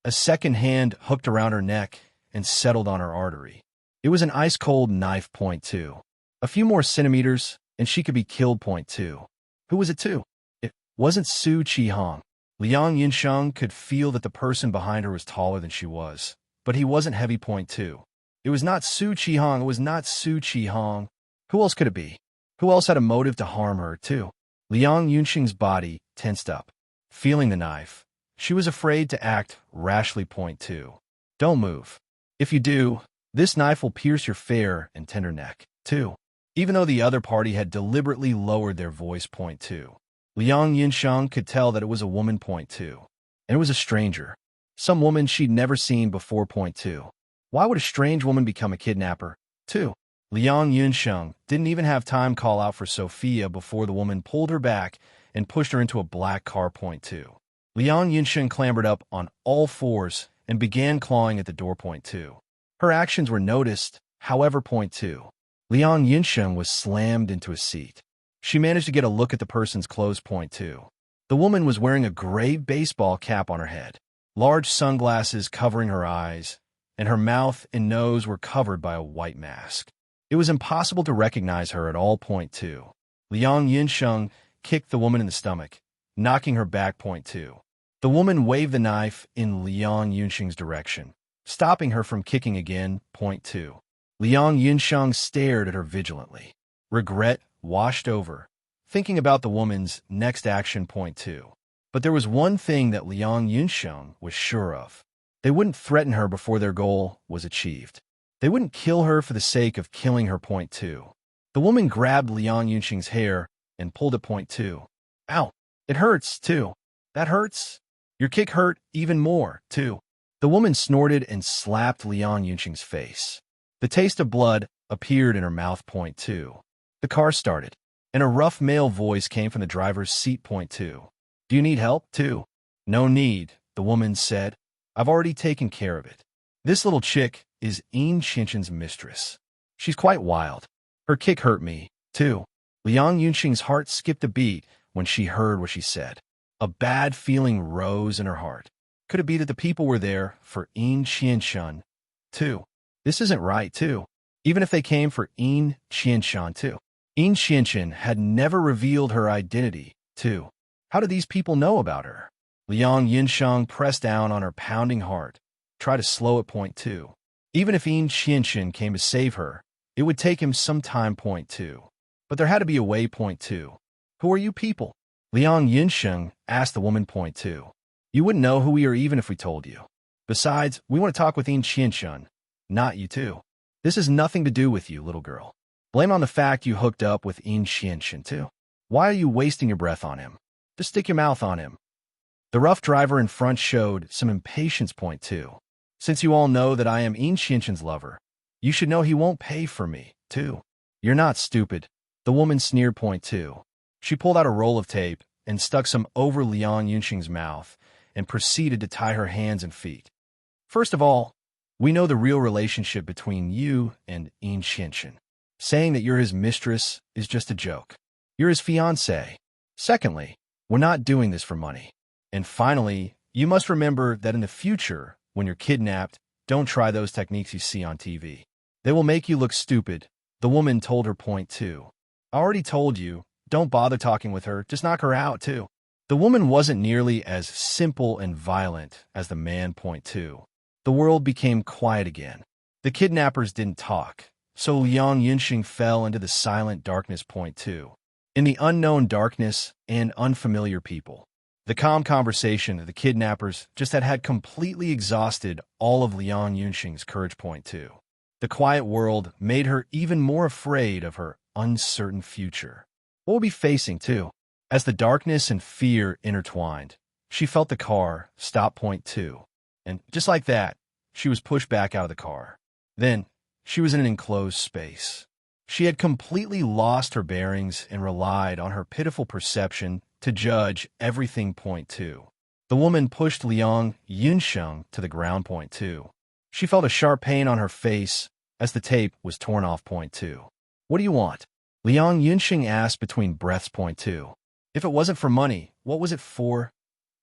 A second hand hooked around her neck and settled on her artery. It was an ice-cold knife. Point 2. A few more centimeters, and she could be killed. Point 2. Who was it to? It wasn't Su Qihong. Liang Yinsheng could feel that the person behind her was taller than she was, but he wasn't heavy. Point 2. It was not Su Qihong. It was not Su Qihong. Who else could it be? Who else had a motive to harm her, too? Liang Yinsheng's body tensed up. Feeling the knife, she was afraid to act rashly. Point 2. Don't move. If you do, this knife will pierce your fair and tender neck. 2. even though the other party had deliberately lowered their voice. Point 2. Liang Yinsheng could tell that it was a woman. Point 2. And it was a stranger. Some woman she'd never seen before. Point 2. Why would a strange woman become a kidnapper? 2. Liang Yunsheng didn't even have time to call out for Sophia before the woman pulled her back and pushed her into a black car. Point 2. Liang Yunsheng clambered up on all fours and began clawing at the door. Point 2. Her actions were noticed, however. Point 2. Liang Yunsheng was slammed into a seat. She managed to get a look at the person's clothes. Point 2. The woman was wearing a gray baseball cap on her head, large sunglasses covering her eyes, and her mouth and nose were covered by a white mask. It was impossible to recognize her at all. Point 2. Liang Yinsheng kicked the woman in the stomach, knocking her back. Point 2. The woman waved the knife in Liang Yunsheng's direction, stopping her from kicking again. Point 2. Liang Yinsheng stared at her vigilantly. Regret washed over, thinking about the woman's next action. Point 2. But there was one thing that Liang Yunsheng was sure of. They wouldn't threaten her before their goal was achieved. They wouldn't kill her for the sake of killing her. Point 2. The woman grabbed Liang Yunsheng's hair and pulled at. Point 2. Ow! It hurts, too. That hurts? Your kick hurt even more, too. The woman snorted and slapped Liang Yunsheng's face. The taste of blood appeared in her mouth. Point 2. The car started, and a rough male voice came from the driver's seat. Point 2. Do you need help, too? No need, the woman said. I've already taken care of it. This little chick is Yin Qinshen's mistress. She's quite wild. Her kick hurt me, too. Liang Yunxing's heart skipped a beat when she heard what she said. A bad feeling rose in her heart. Could it be that the people were there for Yin Qinshen, too? This isn't right, too. Even if they came for Yin Qinshen, too. Yin Qinshen had never revealed her identity, too. How did these people know about her? Liang Yinsheng pressed down on her pounding heart, tried to slow at. Point 2. Even if Yin Qinshen came to save her, it would take him some time. Point 2. But there had to be a way. Point 2. Who are you people? Liang Yinsheng asked the woman. Point 2. You wouldn't know who we are even if we told you. Besides, we want to talk with Yin Qinshen, not you too. This has nothing to do with you, little girl. Blame on the fact you hooked up with Yin Qinshen too. Why are you wasting your breath on him? Just stick your mouth on him. The rough driver in front showed some impatience. Point 2. Since you all know that I am Yin Qinshen's lover, you should know he won't pay for me, too. You're not stupid. The woman sneered. Point 2. She pulled out a roll of tape and stuck some over Liang Yunxing's mouth and proceeded to tie her hands and feet. First of all, we know the real relationship between you and Yin Qinshen. Saying that you're his mistress is just a joke. You're his fiancée. Secondly, we're not doing this for money. And finally, you must remember that in the future, when you're kidnapped, don't try those techniques you see on TV. They will make you look stupid, the woman told her. Point 2. I already told you, don't bother talking with her, just knock her out too. The woman wasn't nearly as simple and violent as the man. Point 2. The world became quiet again. The kidnappers didn't talk, so Liang Yinxing fell into the silent darkness. Point 2. In the unknown darkness and unfamiliar people. The calm conversation of the kidnappers just had completely exhausted all of Liang Yunxing's courage. Point 2. The quiet world made her even more afraid of her uncertain future. What would be facing, too? As the darkness and fear intertwined, she felt the car stop. Point 2. And just like that, she was pushed back out of the car. Then, she was in an enclosed space. She had completely lost her bearings and relied on her pitiful perception to judge everything. Point 2. The woman pushed Liang Yunsheng to the ground. Point 2. She felt a sharp pain on her face as the tape was torn off. Point 2. What do you want? Liang Yunsheng asked between breaths. Point 2. If it wasn't for money, what was it for?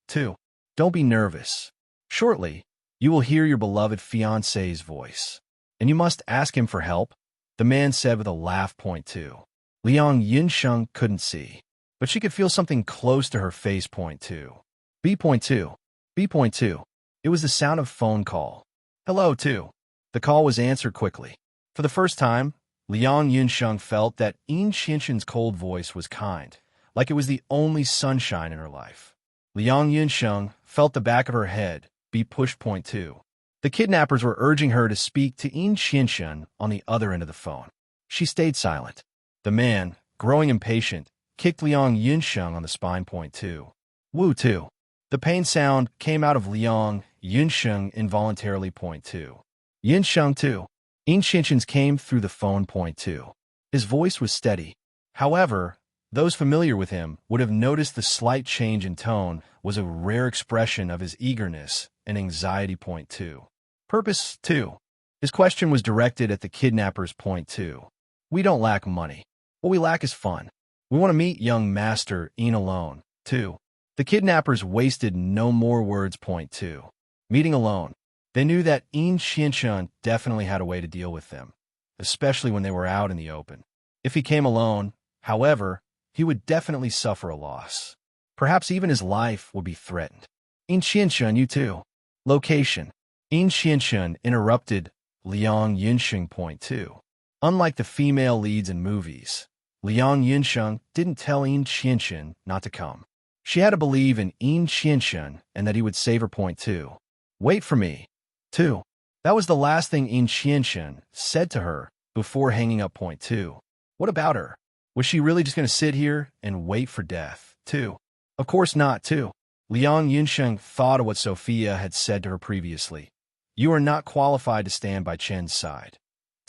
2. Don't be nervous. Shortly, you will hear your beloved fiancé's voice, and you must ask him for help, the man said with a laugh. Point 2. Liang Yunsheng couldn't see, but she could feel something close to her face. Point 2. B.2. B.2. It was the sound of phone call. Hello, 2. The call was answered quickly. For the first time, Liang Yunsheng felt that Yin Qinshen's cold voice was kind, like it was the only sunshine in her life. Liang Yunsheng felt the back of her head be pushed. Point 2. The kidnappers were urging her to speak to Yin Qinshen on the other end of the phone. She stayed silent. The man, growing impatient, kicked Liang Yunsheng on the spine. Point 2. Woo 2. The pain sound came out of Liang Yunsheng involuntarily. Point 2. Yunsheng 2. In Xinshen's came through the phone. Point 2. His voice was steady. However, those familiar with him would have noticed the slight change in tone was a rare expression of his eagerness and anxiety. Point 2. Purpose 2. His question was directed at the kidnappers. Point 2. We don't lack money. What we lack is fun. We want to meet young Master Ian alone. 2. The kidnappers wasted no more words. Point 2. Meeting alone. They knew that Ian Xinshen definitely had a way to deal with them, especially when they were out in the open. If he came alone, however, he would definitely suffer a loss. Perhaps even his life would be threatened. In Xinshen, you too. Location. In Xinshen interrupted Liang Yunsheng. Point 2. Unlike the female leads in movies, Liang Yunsheng didn't tell In Xinshen not to come. She had to believe in In Xinshen and that he would save her. Point 2. Wait for me. 2. That was the last thing In Xinshen said to her before hanging up. Point 2. What about her? Was she really just going to sit here and wait for death? 2. Of course not. 2. Liang Yunsheng thought of what Sophia had said to her previously. You are not qualified to stand by Chen's side.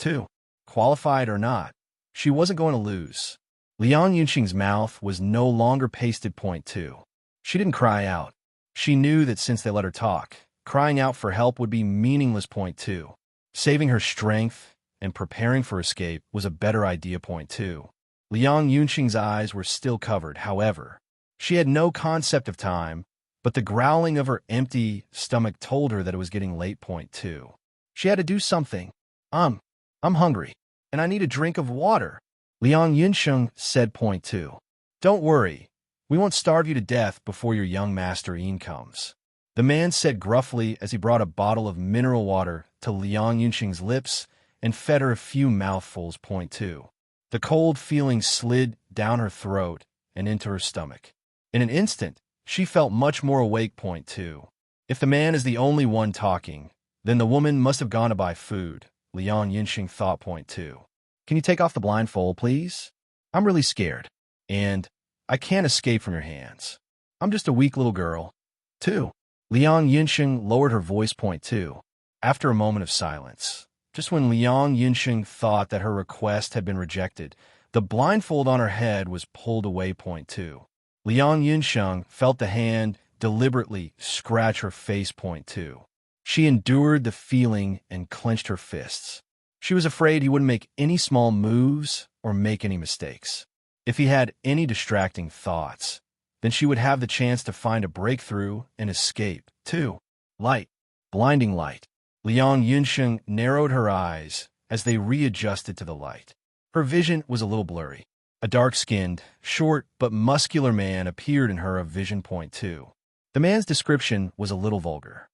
2. Qualified or not, she wasn't going to lose. Liang Yunsheng's mouth was no longer pasted. Point 2. She didn't cry out. She knew that since they let her talk, crying out for help would be meaningless. Point 2. Saving her strength and preparing for escape was a better idea. Point 2. Liang Yunsheng's eyes were still covered, however. She had no concept of time, but the growling of her empty stomach told her that it was getting late. Point 2. She had to do something. I'm hungry, and I need a drink of water, Liang Yunsheng said. Point 2. Don't worry. We won't starve you to death before your young master Ian comes, the man said gruffly as he brought a bottle of mineral water to Liang Yunsheng's lips and fed her a few mouthfuls. Point 2. The cold feeling slid down her throat and into her stomach. In an instant, she felt much more awake. Point 2. If the man is the only one talking, then the woman must have gone to buy food, Liang Yunsheng thought. Point 2. Can you take off the blindfold, please? I'm really scared, and I can't escape from your hands. I'm just a weak little girl. 2. Liang Yunsheng lowered her voice. Point 2. After a moment of silence, just when Liang Yunsheng thought that her request had been rejected, the blindfold on her head was pulled away. Point 2. Liang Yunsheng felt the hand deliberately scratch her face. Point 2. She endured the feeling and clenched her fists. She was afraid he wouldn't make any small moves or make any mistakes. If he had any distracting thoughts, then she would have the chance to find a breakthrough and escape. 2. Light. Blinding light. Liang Yunsheng narrowed her eyes as they readjusted to the light. Her vision was a little blurry. A dark-skinned, short but muscular man appeared in her vision. Point 2. The man's description was a little vulgar.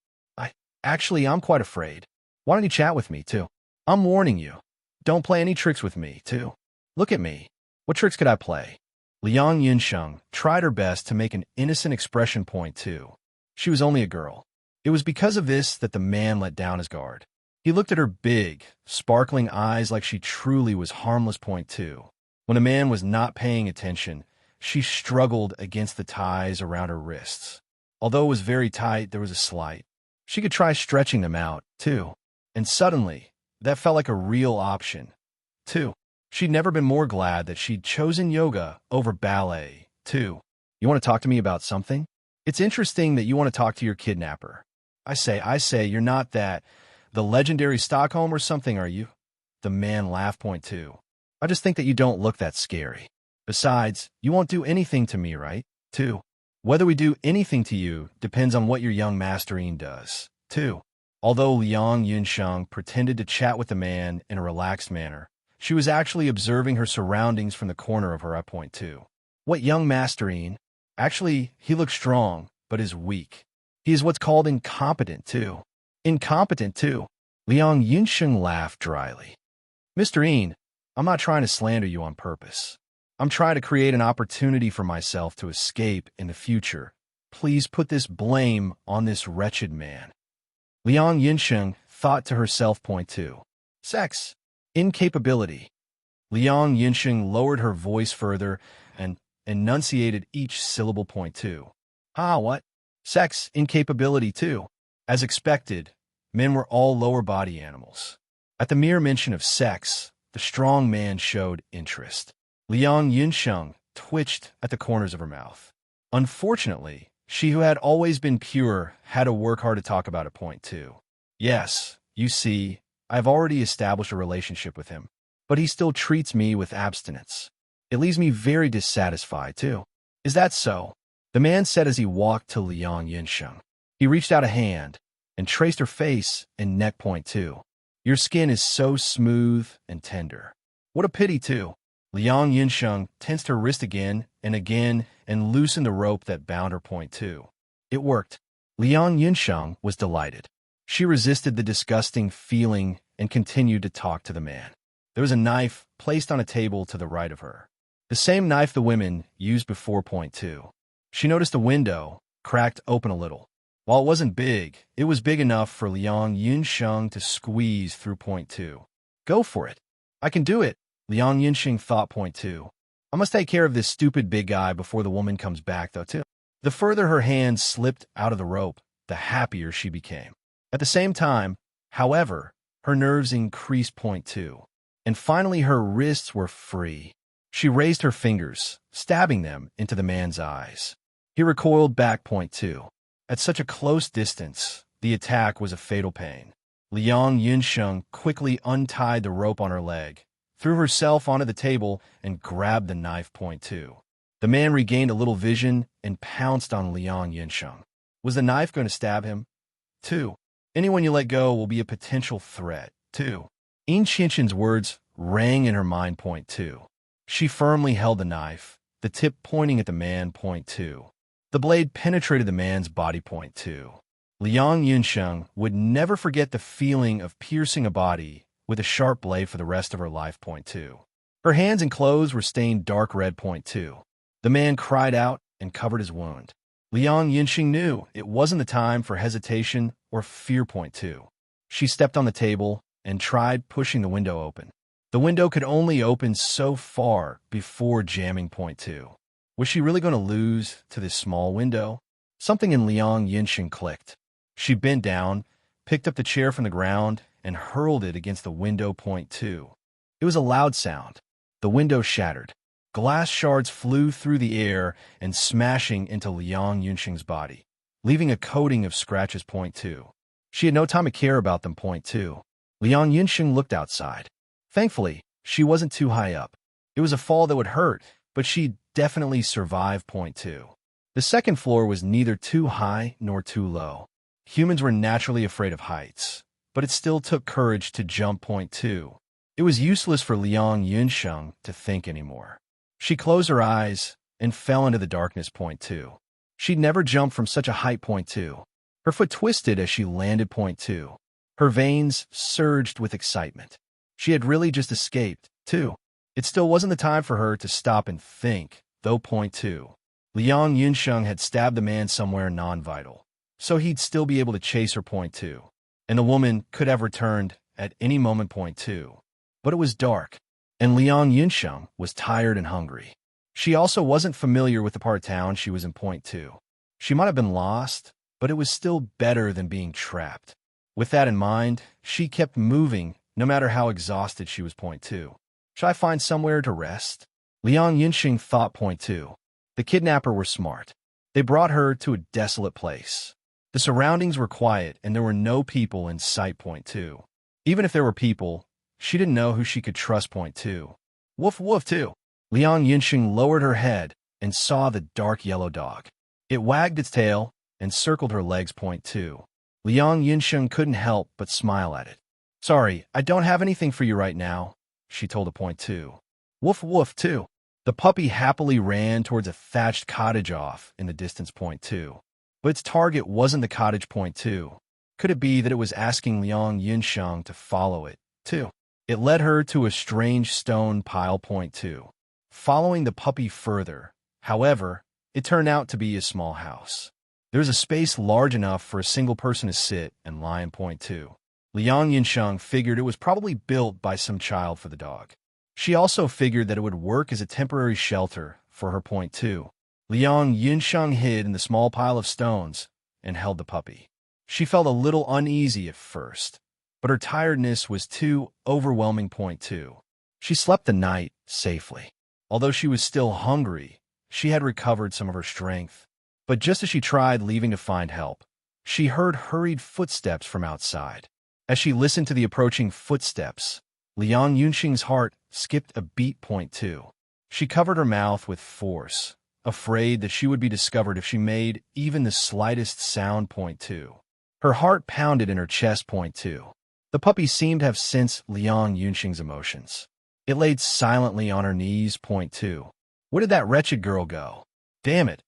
I'm quite afraid. Why don't you chat with me, too? I'm warning you. Don't play any tricks with me, too. Look at me. What tricks could I play? Liang Yunsheng tried her best to make an innocent expression. Point 2. She was only a girl. It was because of this that the man let down his guard. He looked at her big, sparkling eyes like she truly was harmless. Point 2. When a man was not paying attention, she struggled against the ties around her wrists. Although it was very tight, there was a slight. She could try stretching them out, too. And suddenly, that felt like a real option, too. She'd never been more glad that she'd chosen yoga over ballet, too. You want to talk to me about something? It's interesting that you want to talk to your kidnapper. I say, you're not the legendary Stockholm or something, are you? The man laughed. Point 2. I just think that you don't look that scary. Besides, you won't do anything to me, right? 2. Whether we do anything to you depends on what your young master Ian does. 2. Although Liang Yunsheng pretended to chat with the man in a relaxed manner, she was actually observing her surroundings from the corner of her eye. Point 2. What young master Ian? Actually, he looks strong, but is weak. He is what's called incompetent, too. Incompetent, too. Liang Yunsheng laughed dryly. Mr. Ian, I'm not trying to slander you on purpose. I'm trying to create an opportunity for myself to escape in the future. Please put this blame on this wretched man. Liang Yunsheng thought to herself. Point 2. Sex. Incapability. Liang Yinsheng lowered her voice further and enunciated each syllable. Point two. Ah, what? Sex incapability too. As expected, men were all lower body animals. At the mere mention of sex, the strong man showed interest. Liang Yinsheng twitched at the corners of her mouth. Unfortunately, she who had always been pure had to work hard to talk about it. Point two. Yes, you see, I've already established a relationship with him, but he still treats me with abstinence. It leaves me very dissatisfied, too. Is that so? The man said as he walked to Liang Yinsheng. He reached out a hand and traced her face and neck. Point two. Your skin is so smooth and tender. What a pity, too. Liang Yinsheng tensed her wrist again and loosened the rope that bound her. Point two. It worked. Liang Yinsheng was delighted. She resisted the disgusting feeling and continued to talk to the man. There was a knife placed on a table to the right of her. The same knife the women used before. Point two. She noticed the window cracked open a little. While it wasn't big, it was big enough for Liang Yinsheng to squeeze through. Point two. Go for it. I can do it, Liang Yinsheng thought. Point two. I must take care of this stupid big guy before the woman comes back, though, too. The further her hands slipped out of the rope, the happier she became. At the same time, however, her nerves increased. Point two. And finally her wrists were free. She raised her fingers, stabbing them into the man's eyes. He recoiled back. Point two. At such a close distance, the attack was a fatal pain. Liang Yinsheng quickly untied the rope on her leg, threw herself onto the table, and grabbed the knife. Point two. The man regained a little vision and pounced on Liang Yinsheng. Was the knife going to stab him? Two. Anyone you let go will be a potential threat. Two. Yin Qinshen's words rang in her mind. Point two. She firmly held the knife, the tip pointing at the man. Point two. The blade penetrated the man's body. Point two. Liang Yinsheng would never forget the feeling of piercing a body with a sharp blade for the rest of her life. Point two. Her hands and clothes were stained dark red. Point two. The man cried out and covered his wound. Liang Yinsheng knew it wasn't the time for hesitation or fear. Point two. She stepped on the table and tried pushing the window open. The window could only open so far before jamming. Point two. Was she really going to lose to this small window? Something in Liang Yinsheng clicked. She bent down, picked up the chair from the ground, and hurled it against the window. Point two. It was a loud sound. The window shattered. Glass shards flew through the air and smashing into Liang Yinsheng's body, leaving a coating of scratches. Point two. She had no time to care about them. Point two. Liang Yinsheng looked outside. Thankfully, she wasn't too high up. It was a fall that would hurt, but she'd definitely survive. Point two. The second floor was neither too high nor too low. Humans were naturally afraid of heights, but it still took courage to jump. Point two. It was useless for Liang Yinsheng to think anymore. She closed her eyes and fell into the darkness. Point two. She'd never jumped from such a height. Point two. Her foot twisted as she landed. Point two. Her veins surged with excitement. She had really just escaped, too. It still wasn't the time for her to stop and think, though. Point two. Liang Yinsheng had stabbed the man somewhere non-vital, so he'd still be able to chase her. Point two. And the woman could have returned at any moment. Point two. But it was dark, and Liang Yinsheng was tired and hungry. She also wasn't familiar with the part of town she was in. Point two. She might have been lost, but it was still better than being trapped. With that in mind, she kept moving, no matter how exhausted she was. Point two. Should I find somewhere to rest? Liang Yinsheng thought. Point two. The kidnapper were smart. They brought her to a desolate place. The surroundings were quiet, and there were no people in sight. Point two. Even if there were people, she didn't know who she could trust. Point two. Woof woof too. Liang Yinsheng lowered her head and saw the dark yellow dog. It wagged its tail and circled her legs. Point two. Liang Yinsheng couldn't help but smile at it. Sorry, I don't have anything for you right now, she told a. Point two. Woof woof too. The puppy happily ran towards a thatched cottage off in the distance. Point two. But its target wasn't the cottage. Point two. Could it be that it was asking Liang Yinsheng to follow it, too? It led her to a strange stone pile. Point two. Following the puppy further, however, it turned out to be a small house. There was a space large enough for a single person to sit and lie in. Point two. Liang Yinsheng figured it was probably built by some child for the dog. She also figured that it would work as a temporary shelter for her point two. Liang Yunsheng hid in the small pile of stones and held the puppy. She felt a little uneasy at first, but her tiredness was too overwhelming point two. She slept the night safely. Although she was still hungry, she had recovered some of her strength. But just as she tried leaving to find help, she heard hurried footsteps from outside. As she listened to the approaching footsteps, Liang Yunxing's heart skipped a beat point two. She covered her mouth with force, afraid that she would be discovered if she made even the slightest sound point two. Her heart pounded in her chest point two. The puppy seemed to have sensed Liang Yunxing's emotions. It laid silently on her knees point two. Where did that wretched girl go? Damn it.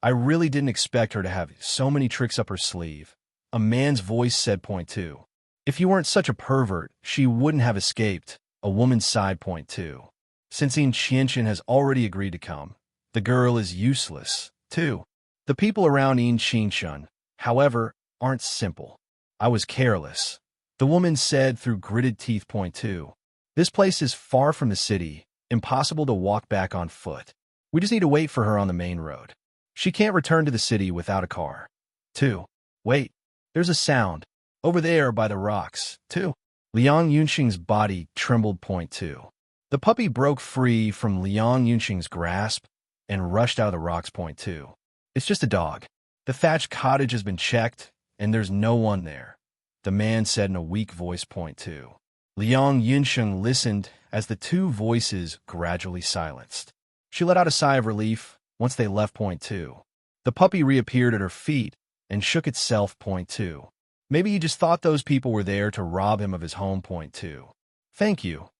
I really didn't expect her to have so many tricks up her sleeve. A man's voice said point two. If you weren't such a pervert, she wouldn't have escaped. A woman sighed point two. Since Yin Qianqian has already agreed to come, the girl is useless, too. The people around Yin Qianqian, however, aren't simple. I was careless. The woman said through gritted teeth point two. This place is far from the city, impossible to walk back on foot. We just need to wait for her on the main road. She can't return to the city without a car. 2. Wait, there's a sound. Over there by the rocks, too. Liang Yunxing's body trembled point two. The puppy broke free from Liang Yunxing's grasp and rushed out of the rocks point two. It's just a dog. The thatched cottage has been checked, and there's no one there, the man said in a weak voice point two. Liang Yunxing listened as the two voices gradually silenced. She let out a sigh of relief once they left point two. The puppy reappeared at her feet and shook itself point two. Maybe he just thought those people were there to rob him of his home point two. Thank you,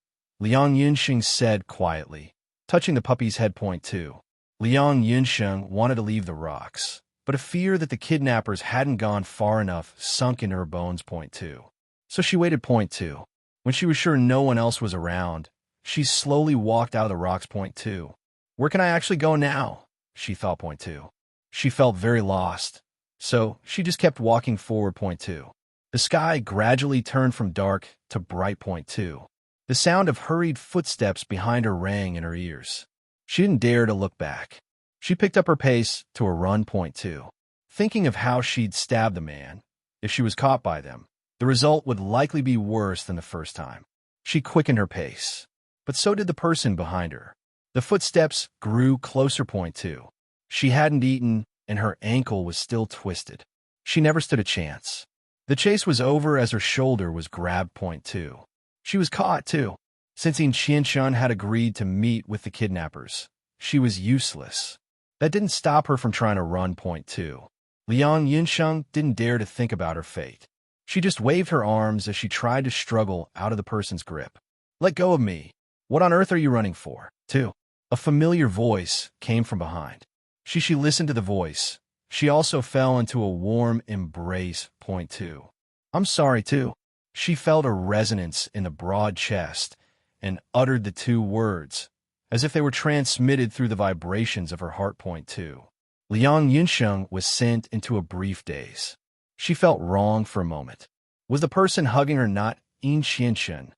Liang Yunxing said quietly, touching the puppy's head point two. Liang Yunxing wanted to leave the rocks, but a fear that the kidnappers hadn't gone far enough sunk into her bones point two. So she waited point two. When she was sure no one else was around, she slowly walked out of the rocks point two. Where can I actually go now? She thought point two. She felt very lost, so she just kept walking forward point two. The sky gradually turned from dark to bright point two. The sound of hurried footsteps behind her rang in her ears. She didn't dare to look back. She picked up her pace to a run point two, thinking of how she'd stab the man. If she was caught by them, the result would likely be worse than the first time. She quickened her pace, but so did the person behind her. The footsteps grew closer point two. She hadn't eaten, and her ankle was still twisted. She never stood a chance. The chase was over as her shoulder was grabbed point two. She was caught, too. Since Yin Qianqian had agreed to meet with the kidnappers, she was useless. That didn't stop her from trying to run point two. Liang Yunsheng didn't dare to think about her fate. She just waved her arms as she tried to struggle out of the person's grip. Let go of me. What on earth are you running for? 2. A familiar voice came from behind. She listened to the voice. She also fell into a warm embrace point two. I'm sorry, too. She felt a resonance in the broad chest and uttered the two words, as if they were transmitted through the vibrations of her heart point two. Liang Yunsheng was sent into a brief daze. She felt wrong for a moment. Was the person hugging her not Yin Qianqian?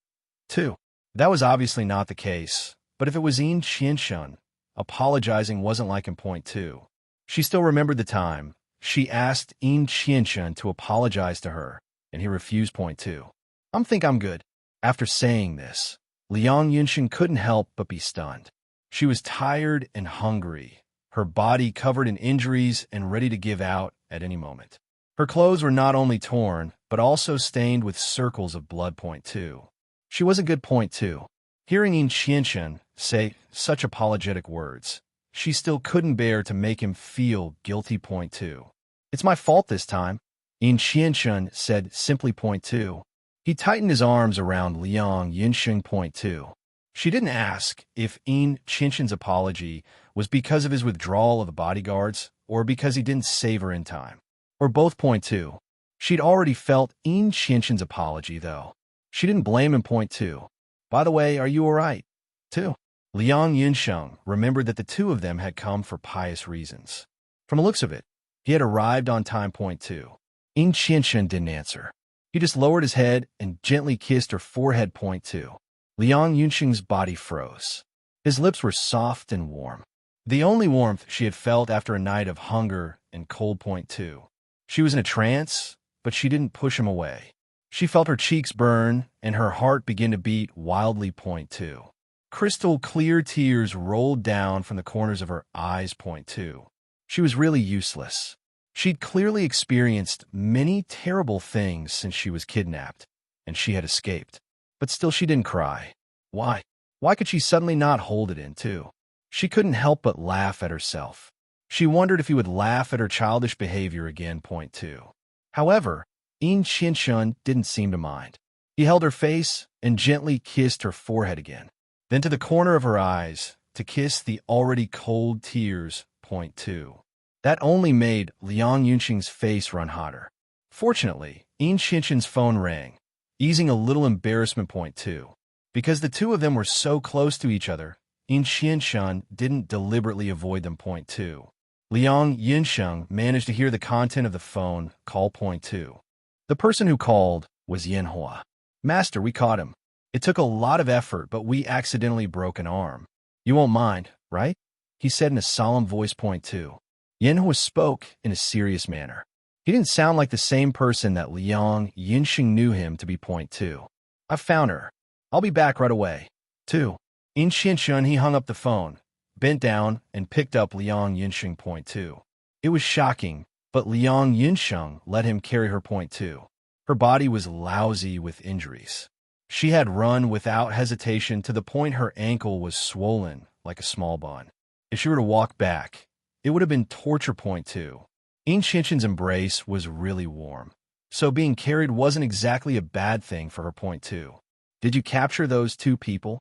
2. That was obviously not the case, but if it was Yin Qianqian, apologizing wasn't like in point two. She still remembered the time. She asked Yin Qianqian to apologize to her, and he refused point two. I'm good. After saying this, Liang Yunxing couldn't help but be stunned. She was tired and hungry, her body covered in injuries and ready to give out at any moment. Her clothes were not only torn, but also stained with circles of blood point two. She wasn't good point two. Hearing Yin Qianqian say such apologetic words, she still couldn't bear to make him feel guilty point two. It's my fault this time, Yin Qianqian said simply point two. He tightened his arms around Liang Yunxing point two. She didn't ask if Yin Qianqian's apology was because of his withdrawal of the bodyguards or because he didn't save her in time. Or both point two. She'd already felt Yin Qianqian's apology, though. She didn't blame him point two. By the way, are you all right? 2. Liang Yunsheng remembered that the two of them had come for pious reasons. From the looks of it, he had arrived on time point two. Yin Qianqian didn't answer. He just lowered his head and gently kissed her forehead point two. Liang Yunxing's body froze. His lips were soft and warm. The only warmth she had felt after a night of hunger and cold. Point two. She was in a trance, but she didn't push him away. She felt her cheeks burn and her heart begin to beat wildly. Point two. Crystal clear tears rolled down from the corners of her eyes. Point two. She was really useless. She'd clearly experienced many terrible things since she was kidnapped, and she had escaped. But still she didn't cry. Why? Why could she suddenly not hold it in, too? She couldn't help but laugh at herself. She wondered if he would laugh at her childish behavior again. Point two. However, Yin Qianshun didn't seem to mind. He held her face and gently kissed her forehead again, then to the corner of her eyes to kiss the already cold tears. Point two. That only made Liang Yunxing's face run hotter. Fortunately, Yin Qianshun's phone rang, easing a little embarrassment. Point two. Because the two of them were so close to each other, Yin Qianshun didn't deliberately avoid them. Point two. Liang Yunsheng managed to hear the content of the phone call. Point two. The person who called was Yanhua. Master, we caught him. It took a lot of effort, but we accidentally broke an arm. You won't mind, right? He said in a solemn voice. Point two. Yanhua spoke in a serious manner. He didn't sound like the same person that Liang Yunxing knew him to be. Point two. I've found her. I'll be back right away. 2. In Qianshun, he hung up the phone, bent down, and picked up Liang Yunxing. Point two. It was shocking, but Liang Yunxing let him carry her. Point two. Her body was lousy with injuries. She had run without hesitation to the point her ankle was swollen like a small bun. If she were to walk back, it would have been torture. Point two. In Qianshun's embrace was really warm, so being carried wasn't exactly a bad thing for her. Point two. Did you capture those two people?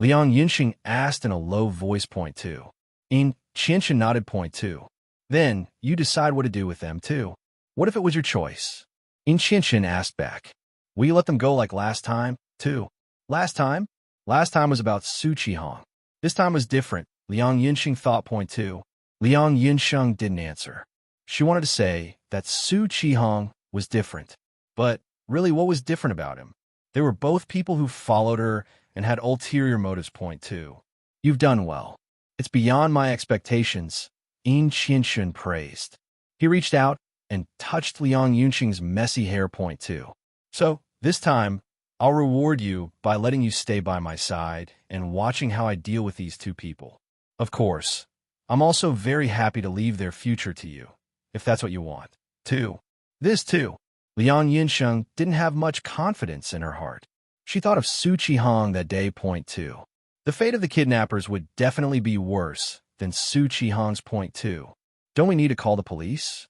Liang Yunxing asked in a low voice. Point two. In Qianshun nodded. Point two. Then, you decide what to do with them, too. What if it was your choice? In Qianshun asked back. Will you let them go like last time, too? Last time? Last time was about Su Qihong. This time was different, Liang Yunxing thought. Point two. Liang Yunxing didn't answer. She wanted to say that Su Qihong was different. But, really, what was different about him? They were both people who followed her and had ulterior motives. Point two. You've done well. It's beyond my expectations, In Qianshun praised. He reached out and touched Liang Yunxing's messy hair. Point two. So, this time, I'll reward you by letting you stay by my side and watching how I deal with these two people. Of course, I'm also very happy to leave their future to you, if that's what you want. 2. This too. Liang Yunsheng didn't have much confidence in her heart. She thought of Su Qihong that day. Point two. The fate of the kidnappers would definitely be worse than Su Qihong's. Point two. Don't we need to call the police?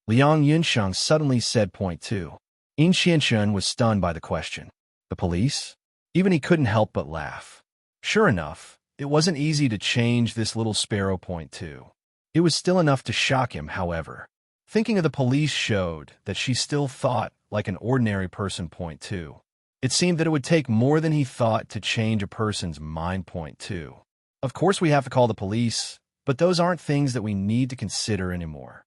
Liang Yunsheng suddenly said. Point two. In Qianshun was stunned by the question. The police? Even he couldn't help but laugh. Sure enough, it wasn't easy to change this little sparrow. Point two. It was still enough to shock him, however. Thinking of the police showed that she still thought like an ordinary person. Point two. It seemed that it would take more than he thought to change a person's mind. Point two. Of course we have to call the police, but those aren't things that we need to consider anymore.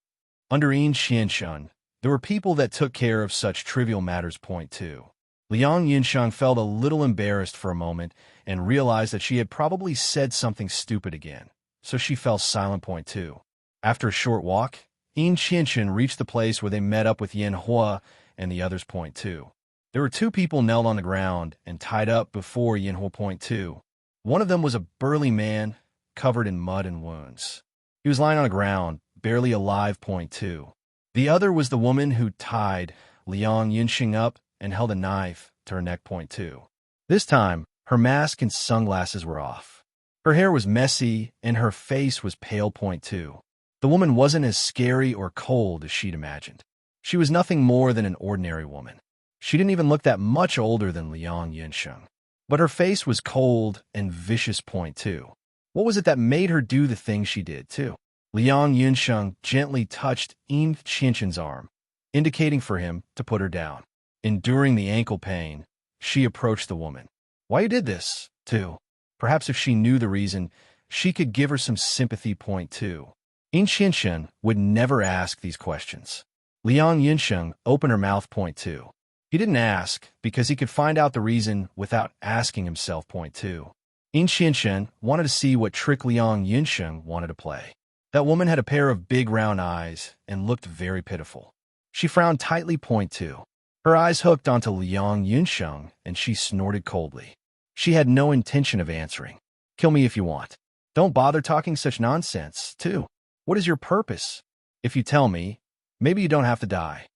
Under In Qianshun, there were people that took care of such trivial matters. Point two. Liang Yunsheng felt a little embarrassed for a moment and realized that she had probably said something stupid again, so she fell silent. Point two. After a short walk, In Qianshun reached the place where they met up with Yan Hua and the others. Point two. There were two people knelt on the ground and tied up before Yan Hua. Point two. One of them was a burly man covered in mud and wounds. He was lying on the ground, barely alive. Point two. The other was the woman who tied Liang Yunsheng up and held a knife to her neck. Point two. This time, her mask and sunglasses were off. Her hair was messy and her face was pale. Point two. The woman wasn't as scary or cold as she'd imagined. She was nothing more than an ordinary woman. She didn't even look that much older than Liang Yunsheng. But her face was cold and vicious. Point two. What was it that made her do the thing she did, too? Liang Yunsheng gently touched In Qianshun's arm, indicating for him to put her down. Enduring the ankle pain, she approached the woman. Why you did this, too? Perhaps if she knew the reason, she could give her some sympathy. Point two. In Qianshun would never ask these questions. Liang Yunsheng opened her mouth. Point two. He didn't ask because he could find out the reason without asking himself. Point 2. In Qinshen wanted to see what trick Liang Yunsheng wanted to play. That woman had a pair of big round eyes and looked very pitiful. She frowned tightly. Point 2. Her eyes hooked onto Liang Yunsheng and she snorted coldly. She had no intention of answering. Kill me if you want. Don't bother talking such nonsense, too. What is your purpose? If you tell me, maybe you don't have to die.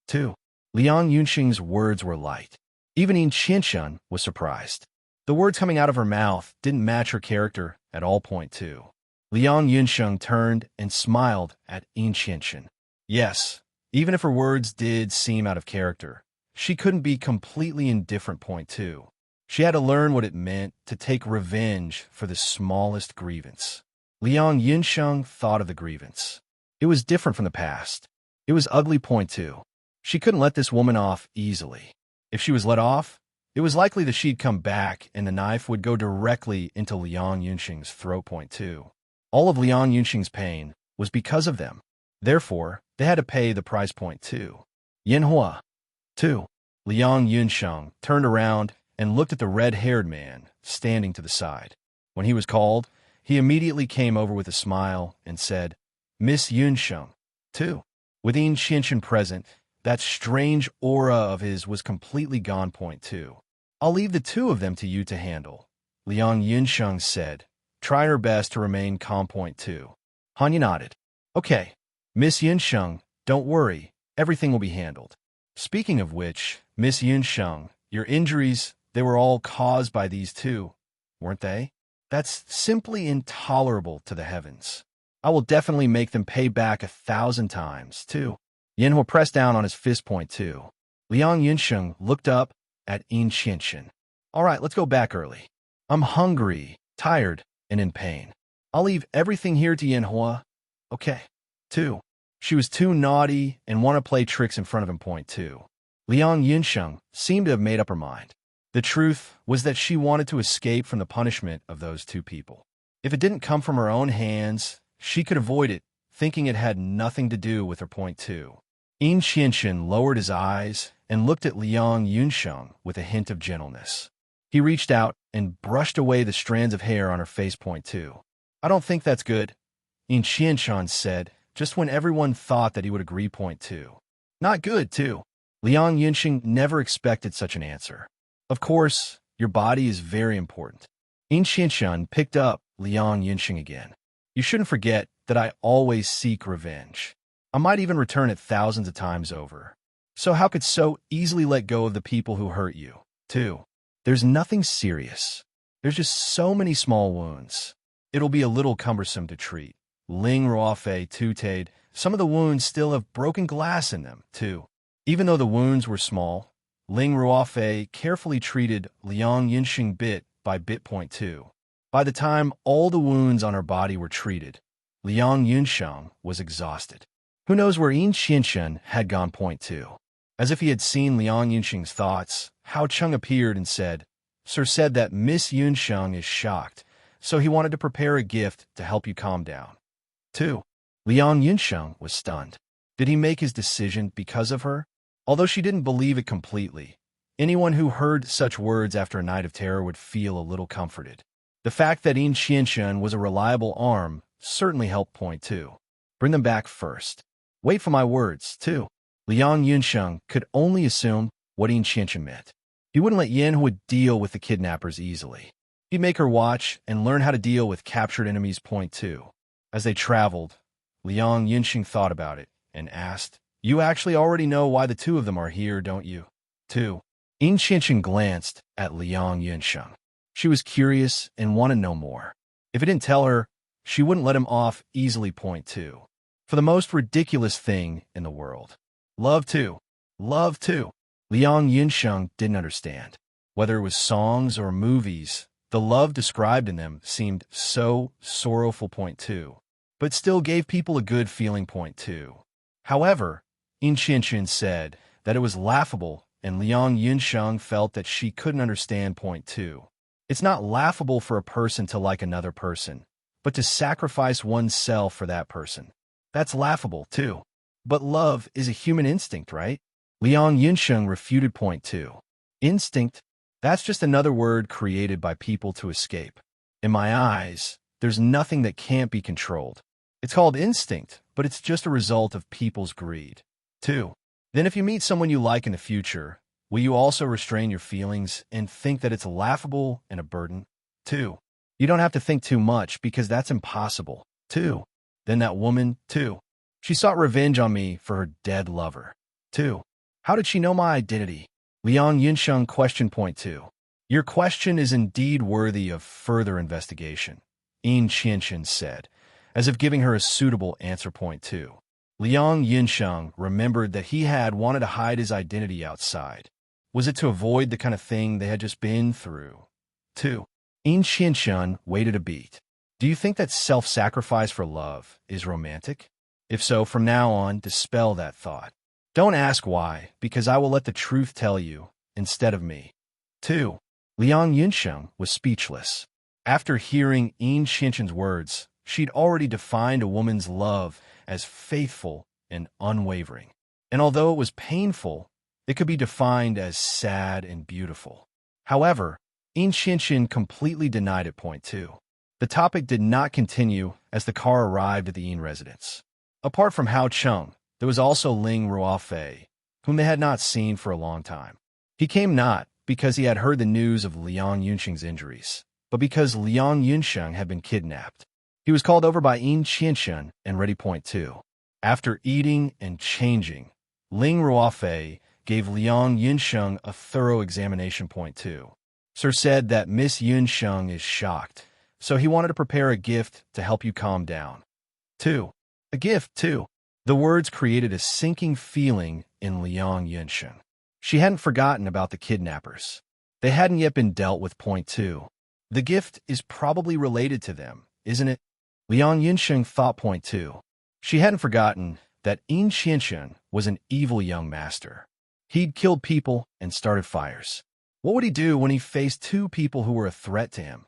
2. Liang Yunsheng's words were light. Even In Qinshen was surprised. The words coming out of her mouth didn't match her character at all. Point 2. Liang Yunsheng turned and smiled at In Qinshen. Yes, even if her words did seem out of character, she couldn't be completely indifferent. Point 2. She had to learn what it meant to take revenge for the smallest grievance. Liang Yunsheng thought of the grievance. It was different from the past. It was ugly. Point 2. She couldn't let this woman off easily. If she was let off, it was likely that she'd come back and the knife would go directly into Liang Yunsheng's throat. Point 2. All of Liang Yunsheng's pain was because of them. Therefore, they had to pay the price. Point 2. Yanhua. 2. Liang Yunsheng turned around and looked at the red-haired man standing to the side. When he was called, he immediately came over with a smile and said, Miss Yunsheng. 2. With In Qinshen present, that strange aura of his was completely gone. Point 2. I'll leave the two of them to you to handle, Liang Yunsheng said, trying her best to remain calm. Point 2. Hanya nodded. Okay, Miss Yunsheng, don't worry, everything will be handled. Speaking of which, Miss Yunsheng, your injuries, they were all caused by these two, weren't they? That's simply intolerable to the heavens. I will definitely make them pay back 1,000 times, too. Yanhua pressed down on his fist. Point 2. Liang Yunsheng looked up at In Qinshen. All right, let's go back early. I'm hungry, tired, and in pain. I'll leave everything here to Yanhua. Okay. 2. She was too naughty and wanted to play tricks in front of him. Point 2. Liang Yunsheng seemed to have made up her mind. The truth was that she wanted to escape from the punishment of those two people. If it didn't come from her own hands, she could avoid it, thinking it had nothing to do with her. Point 2. In Qinshen lowered his eyes and looked at Liang Yunsheng with a hint of gentleness. He reached out and brushed away the strands of hair on her face. Point 2. I don't think that's good, In Qinshen said, just when everyone thought that he would agree. Point 2. Not good, too. Liang Yunsheng never expected such an answer. Of course, your body is very important. In Qinshen picked up Liang Yunsheng again. You shouldn't forget that I always seek revenge. I might even return it thousands of times over. So how could so easily let go of the people who hurt you? 2. There's nothing serious. There's just so many small wounds. It'll be a little cumbersome to treat. Ling Ruofei tutade, some of the wounds still have broken glass in them, too. Even though the wounds were small, Ling Ruofei carefully treated Liang Yunsheng bit by bit. Point 2. By the time all the wounds on her body were treated, Liang Yunsheng was exhausted. Who knows where In Qinshen had gone. Point 2. As if he had seen Liang Yunsheng's thoughts, Hao Cheng appeared and said, Sir said that Miss Yunsheng is shocked, so he wanted to prepare a gift to help you calm down. 2. Liang Yunsheng was stunned. Did he make his decision because of her? Although she didn't believe it completely, anyone who heard such words after a night of terror would feel a little comforted. The fact that In Qinshen was a reliable arm certainly helped. Point 2. Bring them back first. Wait for my words, too. Liang Yunsheng could only assume what In Qinshen meant. He wouldn't let Yanhua deal with the kidnappers easily. He'd make her watch and learn how to deal with captured enemies. Point 2. As they traveled, Liang Yunsheng thought about it and asked, You actually already know why the two of them are here, don't you? 2. In Qinshen glanced at Liang Yunsheng. She was curious and wanted to know more. If he didn't tell her, she wouldn't let him off easily. Point 2. For the most ridiculous thing in the world. Love too. Love too. Liang Yunsheng didn't understand. Whether it was songs or movies, the love described in them seemed so sorrowful. Point 2. But still gave people a good feeling. Point 2. However, In Qinshen said that it was laughable and Liang Yunsheng felt that she couldn't understand. Point 2. It's not laughable for a person to like another person, but to sacrifice oneself for that person. That's laughable, too. But love is a human instinct, right? Liang Yunsheng refuted point 2. Instinct? That's just another word created by people to escape. In my eyes, there's nothing that can't be controlled. It's called instinct, but it's just a result of people's greed. 2. Then if you meet someone you like in the future, will you also restrain your feelings and think that it's laughable and a burden? 2. You don't have to think too much because that's impossible. 2. Then that woman, 2. She sought revenge on me for her dead lover. 2. How did she know my identity? Liang Yunsheng questioned point 2. Your question is indeed worthy of further investigation, Yin Qianqian said, as if giving her a suitable answer point 2. Liang Yunsheng remembered that he had wanted to hide his identity outside. Was it to avoid the kind of thing they had just been through? 2. Yin Qianqian waited a beat. Do you think that self-sacrifice for love is romantic? If so, from now on, dispel that thought. Don't ask why, because I will let the truth tell you, instead of me. 2. Liang Yunsheng was speechless. After hearing Yin Qianqian's words, she'd already defined a woman's love as faithful and unwavering. And although it was painful, it could be defined as sad and beautiful. However, Yin Qianqian completely denied it point 2. The topic did not continue as the car arrived at the Yin residence. Apart from Hao Cheng, there was also Ling Ruofei, whom they had not seen for a long time. He came not because he had heard the news of Liang Yunsheng's injuries, but because Liang Yunsheng had been kidnapped. He was called over by Yin Qianqian and ready point 2. After eating and changing, Ling Ruofei gave Liang Yunsheng a thorough examination point 2. Sir said that Miss Yunsheng is shocked, so he wanted to prepare a gift to help you calm down. 2. A gift, too. The words created a sinking feeling in Liang Yunsheng. She hadn't forgotten about the kidnappers. They hadn't yet been dealt with point 2. The gift is probably related to them, isn't it? Liang Yunsheng thought point 2. She hadn't forgotten that Yin Qianqian was an evil young master. He'd killed people and started fires. What would he do when he faced 2 people who were a threat to him?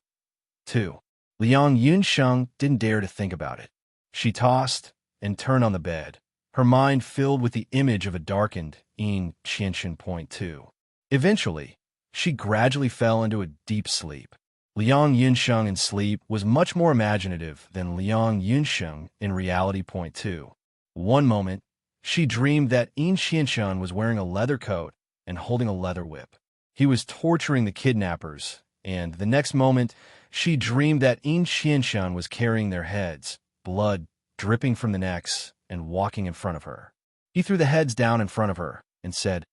2. Liang Yunsheng didn't dare to think about it. She tossed and turned on the bed, her mind filled with the image of a darkened Yin Qianqian point 2. Eventually, she gradually fell into a deep sleep. Liang Yunsheng in sleep was much more imaginative than Liang Yunsheng in reality point 2. One moment, she dreamed that Yin Qianqian was wearing a leather coat and holding a leather whip. He was torturing the kidnappers, and the next moment, she dreamed that Yin Qianqian was carrying their heads, blood dripping from the necks, and walking in front of her. He threw the heads down in front of her and said,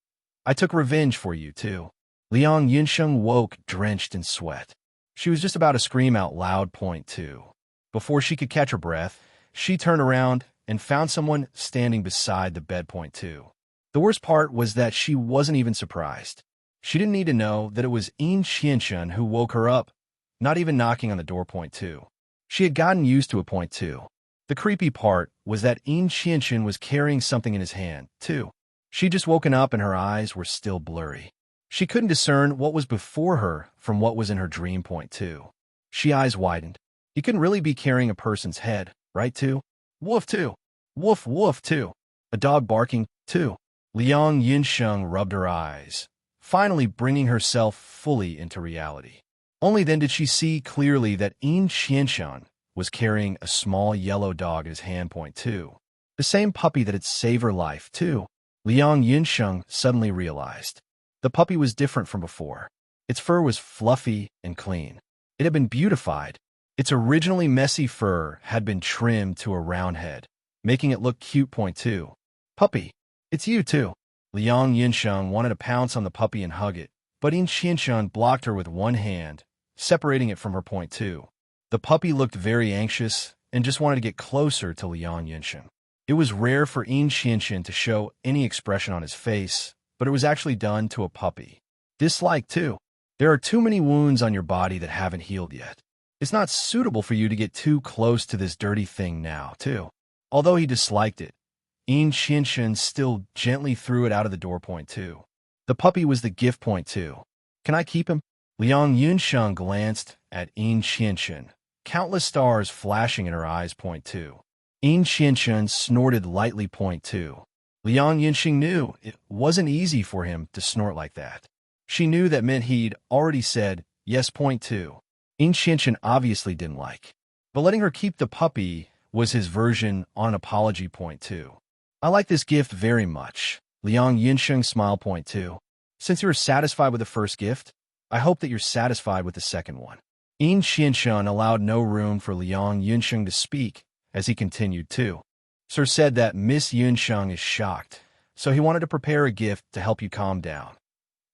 I took revenge for you, too. Liang Yunsheng woke drenched in sweat. She was just about to scream out loud point 2. Before she could catch her breath, she turned around and found someone standing beside the bed point 2. The worst part was that she wasn't even surprised. She didn't need to know that it was Yin Qianqian who woke her up, not even knocking on the door point 2. She had gotten used to a point 2. The creepy part was that Yin Qianqian was carrying something in his hand, too. She'd just woken up and her eyes were still blurry. She couldn't discern what was before her from what was in her dream point 2. She eyes widened. He couldn't really be carrying a person's head, right, too? Woof, too. Woof, woof, too. A dog barking, too. Liang Yunsheng rubbed her eyes, finally bringing herself fully into reality. Only then did she see clearly that Yin Qianqian was carrying a small yellow dog in his hand point 2. The same puppy that had saved her life, too. Liang Yunsheng suddenly realized. The puppy was different from before. Its fur was fluffy and clean. It had been beautified. Its originally messy fur had been trimmed to a round head, making it look cute point 2. Puppy, it's you, too. Liang Yunsheng wanted to pounce on the puppy and hug it, but Yin Qianqian blocked her with one hand, separating it from her point 2. The puppy looked very anxious and just wanted to get closer to Liang Yunsheng. It was rare for Yin Qianqian to show any expression on his face, but it was actually done to a puppy. Dislike, too. There are too many wounds on your body that haven't healed yet. It's not suitable for you to get too close to this dirty thing now, too. Although he disliked it, Yin Qianqian still gently threw it out of the door point 2. The puppy was the gift point 2. Can I keep him? Liang Yunsheng glanced at Yin Qianqian, countless stars flashing in her eyes point 2. Yin Qianqian snorted lightly point 2. Liang Yinxing knew it wasn't easy for him to snort like that. She knew that meant he'd already said yes. Point two. In Qianqian obviously didn't like. But letting her keep the puppy was his version on an apology. Point two. I like this gift very much. Liang Yinxing smile. Point two. Since you were satisfied with the first gift, I hope that you're satisfied with the second one. In Qianqian allowed no room for Liang Yinxing to speak as he continued too. Sir said that Miss Yunsheng is shocked, so he wanted to prepare a gift to help you calm down.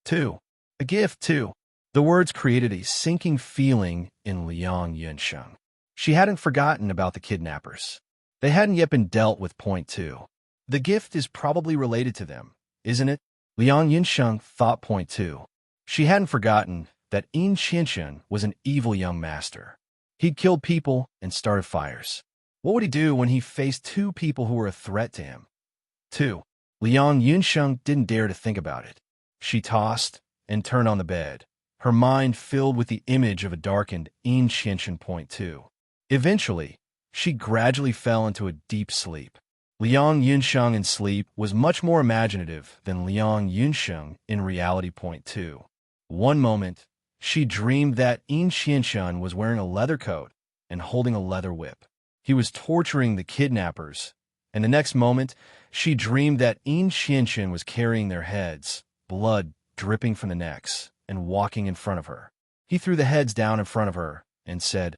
2. A gift, too. The words created a sinking feeling in Liang Yunsheng. She hadn't forgotten about the kidnappers. They hadn't yet been dealt with. Point two. The gift is probably related to them, isn't it? Liang Yunsheng thought. Point two. She hadn't forgotten that In Qianqian was an evil young master. He'd killed people and started fires. What would he do when he faced two people who were a threat to him? 2. Liang Yunsheng didn't dare to think about it. She tossed and turned on the bed, her mind filled with the image of a darkened In Qianqian. Point two. Eventually, she gradually fell into a deep sleep. Liang Yunsheng in sleep was much more imaginative than Liang Yunsheng in reality. Point two. One moment, she dreamed that In Qianqian was wearing a leather coat and holding a leather whip. He was torturing the kidnappers, and the next moment, she dreamed that In Qianqian was carrying their heads, blood dripping from the necks, and walking in front of her. He threw the heads down in front of her and said,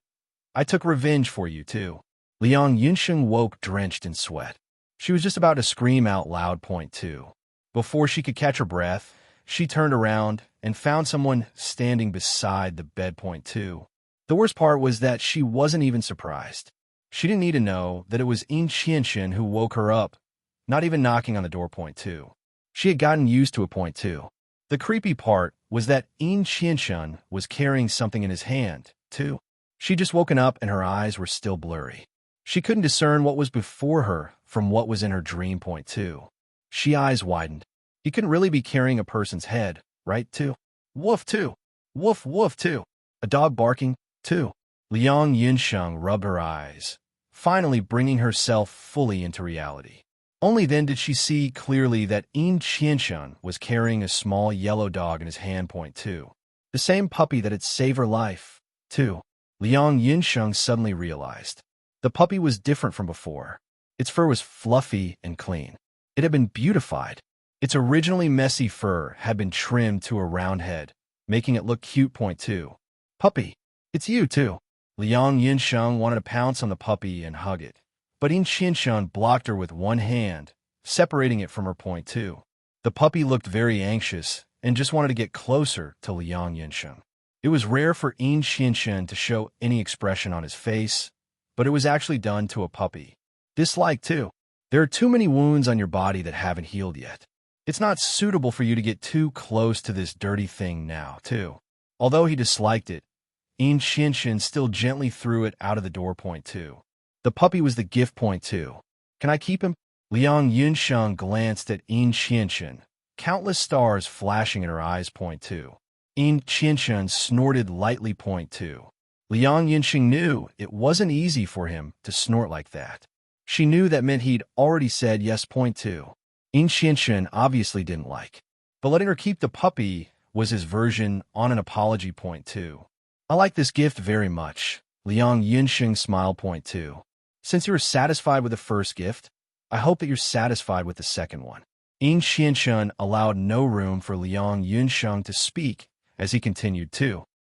I took revenge for you, too. Liang Yunsheng woke drenched in sweat. She was just about to scream out loud. Point two. Before she could catch her breath, she turned around and found someone standing beside the bed. Point two. The worst part was that she wasn't even surprised. She didn't need to know that it was In Qianqian who woke her up, not even knocking on the door. Point two. She had gotten used to it. Point two. The creepy part was that In Qianqian was carrying something in his hand, too. She'd just woken up and her eyes were still blurry. She couldn't discern what was before her from what was in her dream. Point two. She eyes widened. He couldn't really be carrying a person's head, right, too? Woof, too. Woof, woof, too. A dog barking, too. Liang Yunsheng rubbed her eyes, finally bringing herself fully into reality. Only then did she see clearly that In Qianqian was carrying a small yellow dog in his hand. Point two. The same puppy that had saved her life, too. Liang Yunsheng suddenly realized. The puppy was different from before. Its fur was fluffy and clean. It had been beautified. Its originally messy fur had been trimmed to a round head, making it look cute. Point two. Puppy, it's you, too. Liang Yunsheng wanted to pounce on the puppy and hug it, but In Qianqian blocked her with one hand, separating it from her. Point two. The puppy looked very anxious and just wanted to get closer to Liang Yunsheng. It was rare for In Qianqian to show any expression on his face, but it was actually done to a puppy. Dislike, too. There are too many wounds on your body that haven't healed yet. It's not suitable for you to get too close to this dirty thing now, too. Although he disliked it, In Qianqian still gently threw it out of the door. Point two. The puppy was the gift. Point two. Can I keep him? Liang Yunsheng glanced at In Qianqian, countless stars flashing in her eyes. Point two. In Qianqian snorted lightly. Point two. Liang Yunsheng knew it wasn't easy for him to snort like that. She knew that meant he'd already said yes. Point two. In Qianqian obviously didn't like, but letting her keep the puppy was his version on an apology. Point two. I like this gift very much. Liang Yunsheng smile. Point two. Since you were satisfied with the first gift, I hope that you're satisfied with the second one. In Qianqian allowed no room for Liang Yunsheng to speak as he continued too.